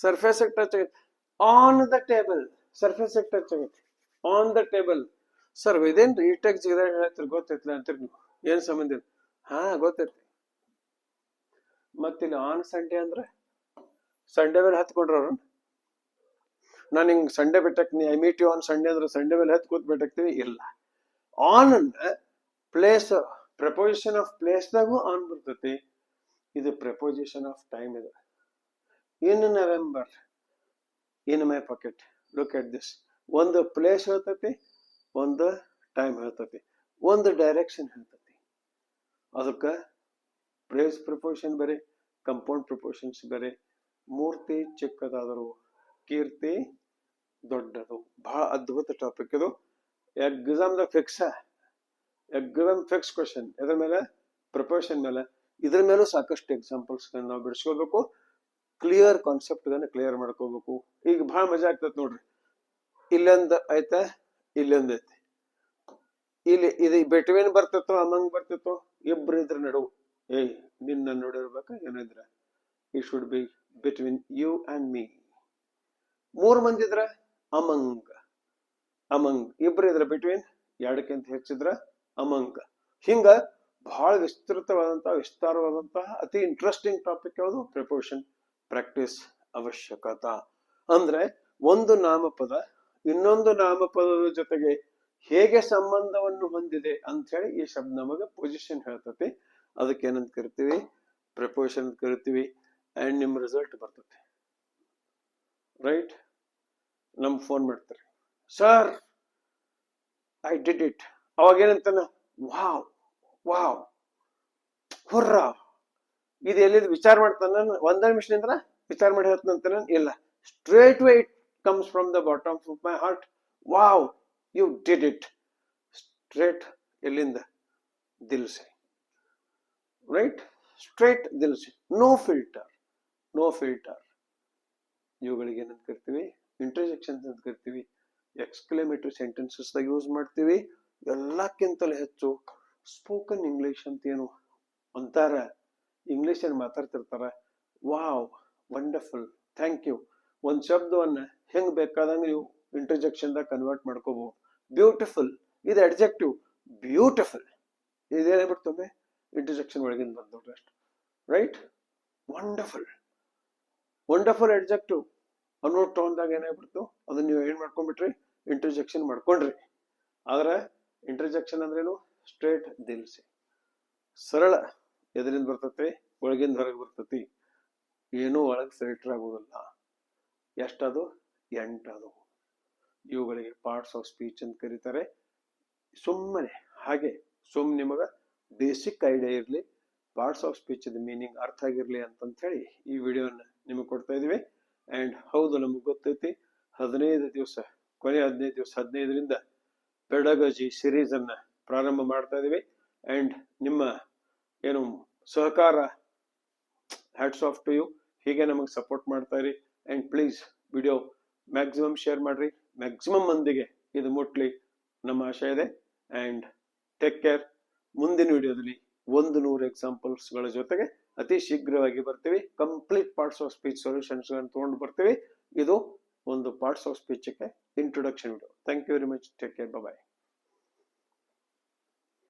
ಸರ್ಫೇಸ್ ಟಚ್ ಆಗೈತಿ. On the table, surface touch ಆಗೈತಿ, ಆನ್ ದ ಟೇಬಲ್. ಸರ್ ಇದೇನ್ರಿ ಈ ಟೆಕ್ಸ್ ಹೇಳ್ತೀರಿ, ಗೊತ್ತೈತಿಲ್ಲ ಅಂತೀರಿ ನೀವು, ಏನ್ ಸಂಬಂಧ ಇಲ್ಲ. ಹಾ ಗೊತ್ತೈತಿ. ಮತ್ತಿಲ್ಲಿ ಆನ್ ಸಂಡೇ ಅಂದ್ರೆ ಸಂಡೇ ಮೇಲೆ ಹತ್ಕೊಂಡ್ರ ಅವ್ರು. ನಾನು ಹಿಂಗ್ ಸಂಡೇ ಬಿಟ್ಟಾಕ್ತೀನಿ, I meet you on Sunday ಅಂದ್ರೆ ಸಂಡೇ ಮೇಲೆ ಹತ್ ಕೂತ್ ಬಿಟ್ಟಾಕ್ತಿವಿ? ಇಲ್ಲ. ಆನ್ ಅಂದ್ರೆ ಪ್ಲೇಸ್, ಪ್ರಪೋಸಿಷನ್ ಆಫ್ ಪ್ಲೇಸ್ದಾಗೂ ಆನ್ ಬರ್ತೈತಿ. ಇದು ಪ್ರಪೋಸಿಷನ್ ಆಫ್ ಟೈಮ್. ಇದೆ in November, in my pocket, look at this. ಒಂದು ಪ್ಲೇಸ್ ಹೇಳ್ತೈತಿ, ಒಂದು ಟೈಮ್ ಹೇಳ್ತೈತಿ, ಒಂದು ಡೈರೆಕ್ಷನ್ ಹೇಳ್ತೈತಿ. ಅದಕ್ಕೆ ಪ್ಲೇಸ್ ಪ್ರಪೋಸಿಷನ್ ಬೇರೆ, ಕಂಪೌಂಡ್ ಪ್ರಪೋಸಿಷನ್ಸ್ ಬೇರೆ. ಮೂರ್ತಿ ಚಿಕ್ಕದಾದರೂ ಕೀರ್ತಿ ದೊಡ್ಡದು. ಬಹಳ ಅದ್ಭುತ ಟಾಪಿಕ್ ಇದು. ಎಕ್ಸಾಮ್ದಾಗ ಫಿಕ್ಸ್, ಎಕ್ಸಾಮ್ ಫಿಕ್ಸ್ ಕ್ವಶನ್. ಇದ್ರ ಮೇಲೆ ಪ್ರಪೋಸಿಷನ್ ಮೇಲೆ, ಇದ್ರ ಮೇಲೂ ಸಾಕಷ್ಟು ಎಕ್ಸಾಂಪಲ್ಸ್ ನಾವು ಬಿಡಿಸ್ಕೋಬೇಕು. ಕ್ಲಿಯರ್ ಕಾನ್ಸೆಪ್ಟ್ ಕ್ಲಿಯರ್ ಮಾಡ್ಕೋಬೇಕು. ಈಗ ಬಹಳ ಮಜಾ ಆಗ್ತೈತಿ ನೋಡ್ರಿ. ಇಲ್ಲೊಂದು ಐತೆ, ಇಲ್ಲೊಂದು ಐತಿ. ಇಲ್ಲಿ ಇದು ಬಿಟ್ವೀನ್ ಬರ್ತಿತ್ತು, ಅಮಂಗ್ ಬರ್ತಿತ್ತು. ಇಬ್ರು ಇದ್ರ ನಡುವು, ಏಯ್ ನಿನ್ನ ನೋಡಿರ್ಬೇಕ ಏನಿದ್ರ, it should be between you and me. ಮೂರ್ ಮಂದಿ ಇದ್ರ ಅಮಂಗ್, ಅಮಂಗ್. ಇಬ್ರು ಇದ್ರ ಬಿಟ್ವೀನ್, ಎರಡಕ್ಕಿಂತ ಹೆಚ್ಚಿದ್ರ ಅಮಂಗ್. ಹಿಂಗ ಬಹಳ ವಿಸ್ತಾರವಾದಂತಹ ಅತಿ ಇಂಟ್ರೆಸ್ಟಿಂಗ್ ಟಾಪಿಕ್ ಯಾವುದು? ಪ್ರಪೋಸಿಷನ್. ಪ್ರಾಕ್ಟೀಸ್ ಅವಶ್ಯಕತ. ಅಂದ್ರೆ ಒಂದು ನಾಮಪದ ಇನ್ನೊಂದು ನಾಮಪದದ ಜೊತೆಗೆ ಹೇಗೆ ಸಂಬಂಧವನ್ನು ಹೊಂದಿದೆ ಅಂತ ಹೇಳಿ ಈ ಶಬ್ದ ನಮಗೆ ಪೊಸಿಷನ್ ಹೇಳ್ತತಿ. ಅದಕ್ಕೆ ಏನಂತ ಕರಿತೀವಿ? ಪ್ರಪೋಸಿಷನ್ ಅಂತ ಕರಿತೀವಿ. ಅಂಡ್ ನಿಮ್ ರಿಸಲ್ಟ್ ಬರ್ತತಿ. ರೈಟ್? ನಮ್ಗೆ ಫೋನ್ ಮಾಡ್ತಾರೆ, ಸರ್ ಐ ಡಿಡ್ ಇಟ್. ಅವಾಗ ಏನಂತಾನ? Wow wow, ಹುರ್ರಾ. ಇದು ಎಲ್ಲಿ ವಿಚಾರ ಮಾಡ್ತಾನ? ಒಂದ ನಿಮಿಷದಿಂದ ವಿಚಾರ ಮಾಡಿ ಹೇಳ್ತಾನಂತಾನ? ಇಲ್ಲ, straight way it comes from the bottom of my heart. Wow, you did it. Straight ಎಲ್ಲಿಂದ? ದಿಲ್ ಸೆ. ರೈಟ್? ಸ್ಟ್ರೇಟ್ ದಿಲ್ ಸೆ. No filter, no filter. ಇವುಗಳಿಗೆ ಏನಂತ ಕರಿತೀವಿ? ಇಂಟರ್ಜೆಕ್ಷನ್ಸ್ ಅಂತ ಕರಿತೀವಿ. ಎಕ್ಸ್ಕ್ಲೇಮೇಟರಿ ಸೆಂಟೆನ್ಸಸ್ ಯೂಸ್ ಮಾಡ್ತೀವಿ. ಎಲ್ಲಕ್ಕಿಂತಲೂ ಹೆಚ್ಚು ಸ್ಪೋಕನ್ ಇಂಗ್ಲಿಷ್ ಅಂತ ಏನು ಅಂತಾರ, ಇಂಗ್ಲಿಷ್ ಏನ್ ಮಾತಾಡ್ತಿರ್ತಾರ, ವಾವ್, ವಂಡರ್ಫುಲ್, ಥ್ಯಾಂಕ್ ಯು. ಒಂದ್ ಶಬ್ದವನ್ನ ಹೆಂಗ್ ಬೇಕಾದಂಗ ನೀವು ಇಂಟರ್ಜೆಕ್ಷನ್ ದಾಗ ಕನ್ವರ್ಟ್ ಮಾಡ್ಕೋಬಹುದು. ಬ್ಯೂಟಿಫುಲ್, ಇದು ಅಡ್ಜೆಕ್ಟಿವ್, ಬ್ಯೂಟಿಫುಲ್. ಇದೇನಾಗ್ಬಿಡ್ತವೆ ಇಂಟರ್ಜೆಕ್ಷನ್ ಒಳಗಿಂದ ಬಂದವ್ರು ಅಷ್ಟು. ರೈಟ್? ವಂಡರ್ಫುಲ್, ವಂಡರ್ಫುಲ್ ಅಡ್ಜೆಕ್ಟಿವ್ ಅನ್ನೋ ಟೋನ್ದಾಗ ಏನಾಗ್ಬಿಡ್ತು, ಅದನ್ನ ನೀವು ಏನ್ ಮಾಡ್ಕೊಂಡ್ಬಿಟ್ರಿ? ಇಂಟರ್ಜೆಕ್ಷನ್ ಮಾಡ್ಕೊಂಡ್ರಿ. ಆದ್ರೆ ಇಂಟರ್ಜೆಕ್ಷನ್ ಅಂದ್ರೇನು? ಸ್ಟ್ರೇಟ್ ದಿಲ್ಸೆ, ಸರಳ. ಎದರಿಂದ ಬರ್ತತಿ? ಒಳಗಿಂದ ಹೊರಗೆ ಬರ್ತತಿ. ಏನೂ ಒಳಗೆ ಫಿಲ್ಟರ್ ಆಗುವುದಿಲ್ಲ. ಎಷ್ಟದು? 8 ಅದು. ಇವುಗಳಿಗೆ ಪಾರ್ಟ್ಸ್ ಆಫ್ ಸ್ಪೀಚ್ ಅಂತ ಕರೀತಾರೆ. ಸುಮ್ಮನೆ ಹಾಗೆ ನಿಮಗ ಬೇಸಿಕ್ ಐಡಿಯಾ ಇರ್ಲಿ, ಪಾರ್ಟ್ಸ್ ಆಫ್ ಸ್ಪೀಚ್ ಮೀನಿಂಗ್ ಅರ್ಥ ಆಗಿರ್ಲಿ ಅಂತ ಹೇಳಿ ಈ ವಿಡಿಯೋನ ನಿಮಗೆ ಕೊಡ್ತಾ ಇದೀವಿ. ಅಂಡ್ ಹೌದು, ನಮಗೆ ಗೊತ್ತೈತಿ 15 ದಿವಸ, ಕೊನೆ 15 ದಿವಸ, 15ರಿಂದ ಪೆಡಗಾಜಿ ಸಿರೀಸ್ ಅನ್ನ ಪ್ರಾರಂಭ ಮಾಡ್ತಾ ಇದೀವಿ. ಅಂಡ್ ನಿಮ್ಮ ಏನು ಸಹಕಾರ, ಹ್ಯಾಟ್ಸ್ ಆಫ್ ಟು ಯು. ಹೀಗೆ ನಮಗೆ ಸಪೋರ್ಟ್ ಮಾಡ್ತಾ ಇರಿ. And please video maximum share ಮಾಡ್ರಿ, ಮ್ಯಾಕ್ಸಿಮಮ್ ಮಂದಿಗೆ ಇದು ಮುಟ್ಲಿ ನಮ್ಮ ಆಶಯ ಇದೆ. And take care. ಮುಂದಿನ ವಿಡಿಯೋದಲ್ಲಿ 100 ಎಕ್ಸಾಂಪಲ್ಸ್ ಗಳ ಜೊತೆಗೆ ಅತಿ ಶೀಘ್ರವಾಗಿ ಬರ್ತೀವಿ. Complete parts of speech solutions ತಗೊಂಡು ಬರ್ತೀವಿ. ಇದು ಒಂದು parts of speech introduction video. Thank you very much. Take care. Bye.